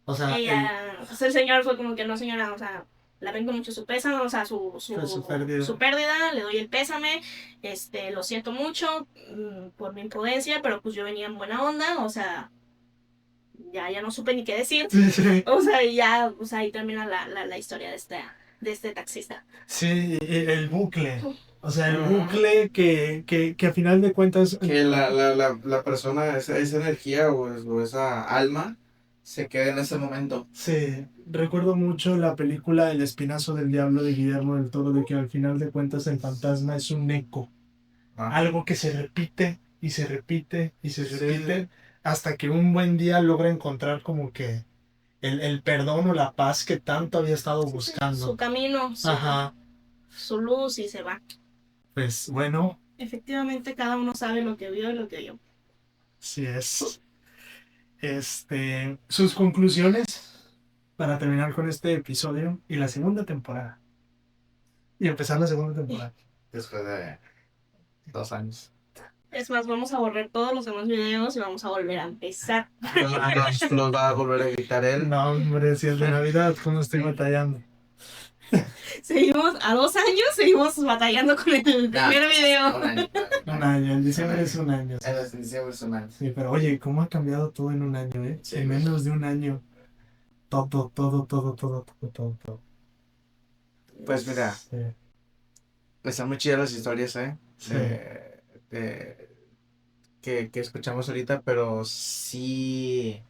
O sea, Pues el señor fue como que no, señora, o sea, lamento mucho su pésame, o sea, su pérdida. su pérdida, le doy el pésame, lo siento mucho por mi imprudencia, pero pues yo venía en buena onda, o sea, ya no supe ni qué decir. Sí, sí. O sea, y ya, o sea, ahí termina la historia de este taxista. Sí, el bucle. O sea, el bucle que a final de cuentas. Que la persona, esa energía o esa alma se quede en ese momento. Sí, recuerdo mucho la película El Espinazo del Diablo de Guillermo del Toro, de que al final de cuentas el fantasma es un eco. Algo que se repite y se repite y se repite hasta que un buen día logra encontrar como que el perdón o la paz que tanto había estado buscando. Su camino, Ajá. su luz y se va. Pues bueno, Efectivamente, cada uno sabe lo que vio y lo que vio. sí es. Sus conclusiones para terminar con este episodio y la segunda temporada. Y empezar la segunda temporada. Después de 2 años. Es más, vamos a borrar todos los demás videos y vamos a volver a empezar. Los va a volver a gritar él. No, hombre, si es de Navidad, ¿cómo estoy batallando? Seguimos, a 2 años, seguimos batallando con el primer video. Un año. Un año, en diciembre es un año. Sí. En diciembre es un año. Sí, pero oye, ¿cómo ha cambiado todo en un año, eh? Sí. En menos de un año. Todo. Pues mira, Sí. están muy chidas las historias, Sí. Que escuchamos ahorita, pero sí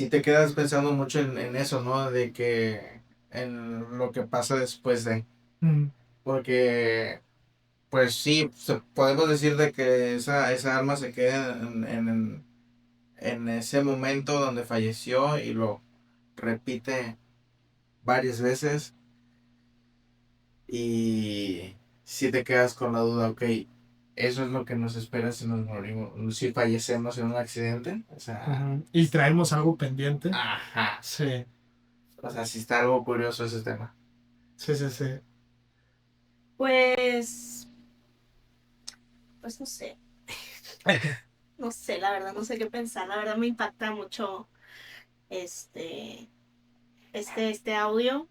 te quedas pensando mucho en eso, ¿no? De que en lo que pasa después de. Mm, Porque, pues sí, podemos decir de que esa alma se queda en ese momento donde falleció y lo repite varias veces. Y si te quedas con la duda, ok, eso es lo que nos espera si nos morimos, si fallecemos en un accidente. O sea, ujú. Y traemos algo pendiente. ajá. Sí, O sea, sí está algo curioso ese tema. sí. Pues no sé. No sé, la verdad, no sé qué pensar. La verdad me impacta mucho este audio.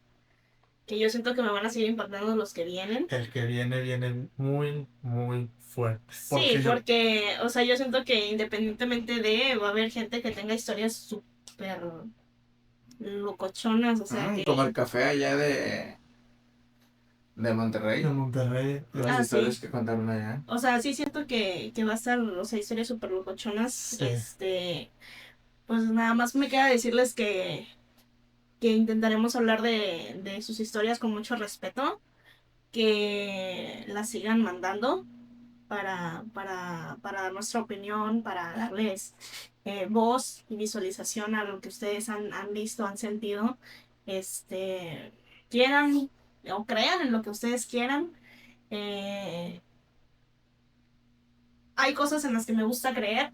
Que yo siento que me van a seguir impactando los que vienen. El que viene muy, muy fuerte. Sí, porque, o sea, yo siento que independientemente va a haber gente que tenga historias súper locochonas, o sea, que... Como el café allá de Monterrey. De Monterrey. Las historias que contaron allá. O sea, sí siento que va a estar, o sea, historias súper locochonas. Sí. Pues nada más me queda decirles que intentaremos hablar de sus historias con mucho respeto, que las sigan mandando para dar nuestra opinión, para darles voz y visualización a lo que ustedes han visto, han sentido. Quieran o crean en lo que ustedes quieran. Hay cosas en las que me gusta creer,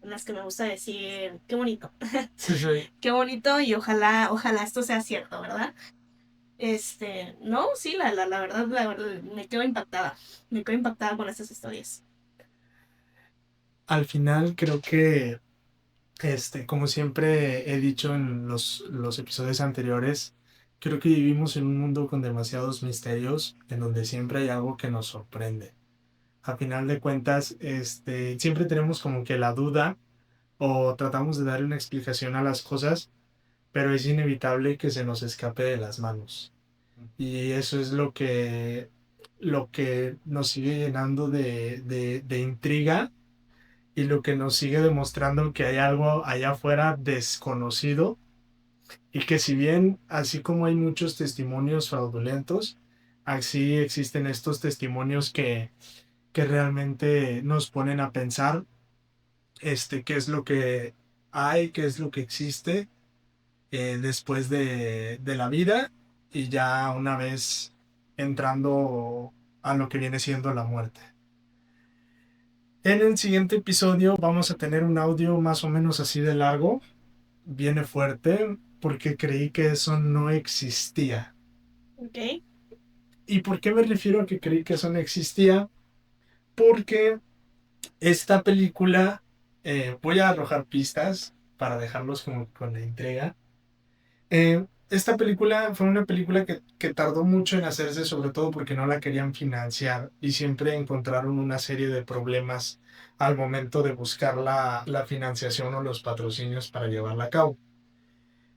en las que me gusta decir, qué bonito, Sí, sí. qué bonito y ojalá esto sea cierto, ¿verdad? No, sí, la verdad, me quedo impactada con estas historias. Al final creo que, como siempre he dicho en los episodios anteriores, creo que vivimos en un mundo con demasiados misterios, en donde siempre hay algo que nos sorprende. A final de cuentas, siempre tenemos como que la duda o tratamos de darle una explicación a las cosas, pero es inevitable que se nos escape de las manos. Y eso es lo que nos sigue llenando de intriga y lo que nos sigue demostrando que hay algo allá afuera desconocido y que si bien así como hay muchos testimonios fraudulentos, así existen estos testimonios que realmente nos ponen a pensar qué es lo que hay, qué es lo que existe después de la vida y ya una vez entrando a lo que viene siendo la muerte. En el siguiente episodio vamos a tener un audio más o menos así de largo, viene fuerte, porque creí que eso no existía. ¿Ok? ¿Y por qué me refiero a que creí que eso no existía? Porque esta película, voy a arrojar pistas para dejarlos como con la intriga. Esta película fue una película que tardó mucho en hacerse, sobre todo porque no la querían financiar y siempre encontraron una serie de problemas al momento de buscar la financiación o los patrocinios para llevarla a cabo.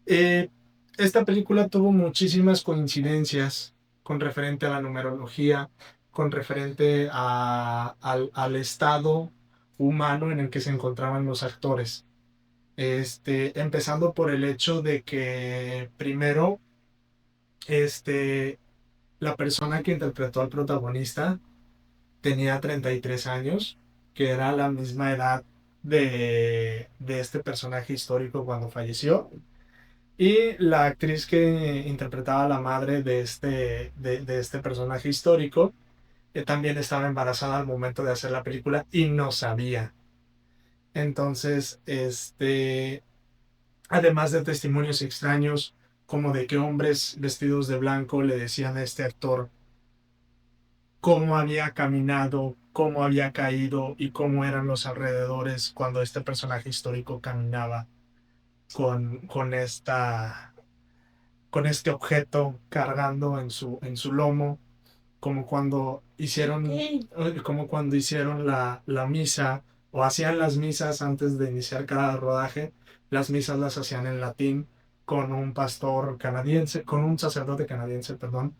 Esta película tuvo muchísimas coincidencias con referente a la numerología, con referente al estado humano en el que se encontraban los actores. Empezando por el hecho de que primero, la persona que interpretó al protagonista tenía 33 años, que era la misma edad de este personaje histórico cuando falleció. Y la actriz que interpretaba a la madre de este personaje histórico también estaba embarazada al momento de hacer la película y no sabía. Entonces, además de testimonios extraños, como de que hombres vestidos de blanco le decían a este actor cómo había caminado, cómo había caído y cómo eran los alrededores cuando este personaje histórico caminaba con este objeto cargando en su lomo, como cuando hicieron, Ok. como cuando hicieron la misa o hacían las misas antes de iniciar cada rodaje. Las misas las hacían en latín con un pastor canadiense, con un sacerdote canadiense, perdón.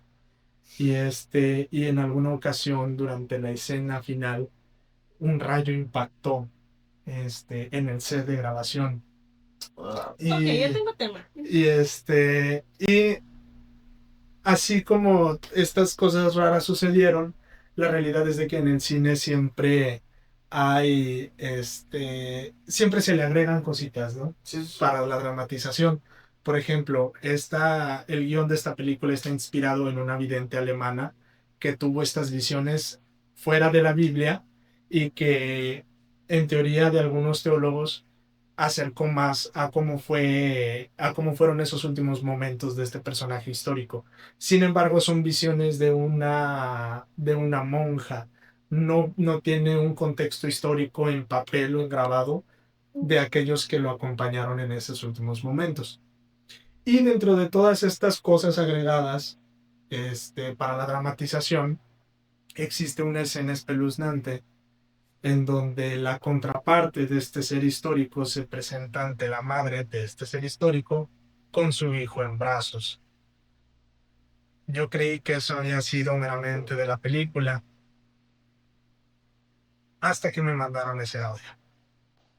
Y en alguna ocasión durante la escena final un rayo impactó en el set de grabación. Ok, ya Y, tengo tema. y así como estas cosas raras sucedieron, la realidad es de que en el cine siempre hay, siempre se le agregan cositas, ¿no? Sí, sí. Para la dramatización. Por ejemplo, el guión de esta película está inspirado en una vidente alemana que tuvo estas visiones fuera de la Biblia y que, en teoría de algunos teólogos, acercó más a cómo fueron esos últimos momentos de este personaje histórico. Sin embargo, son visiones de una monja. No, no tiene un contexto histórico en papel o en grabado de aquellos que lo acompañaron en esos últimos momentos. Y dentro de todas estas cosas agregadas, para la dramatización, existe una escena espeluznante en donde la contraparte de este ser histórico se presenta ante la madre de este ser histórico con su hijo en brazos. Yo creí que eso había sido meramente de la película, hasta que me mandaron ese audio.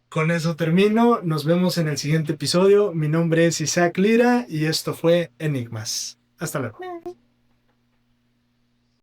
Con eso termino, nos vemos en el siguiente episodio. Mi nombre es Isaac Lira y esto fue Enigmas. Hasta luego.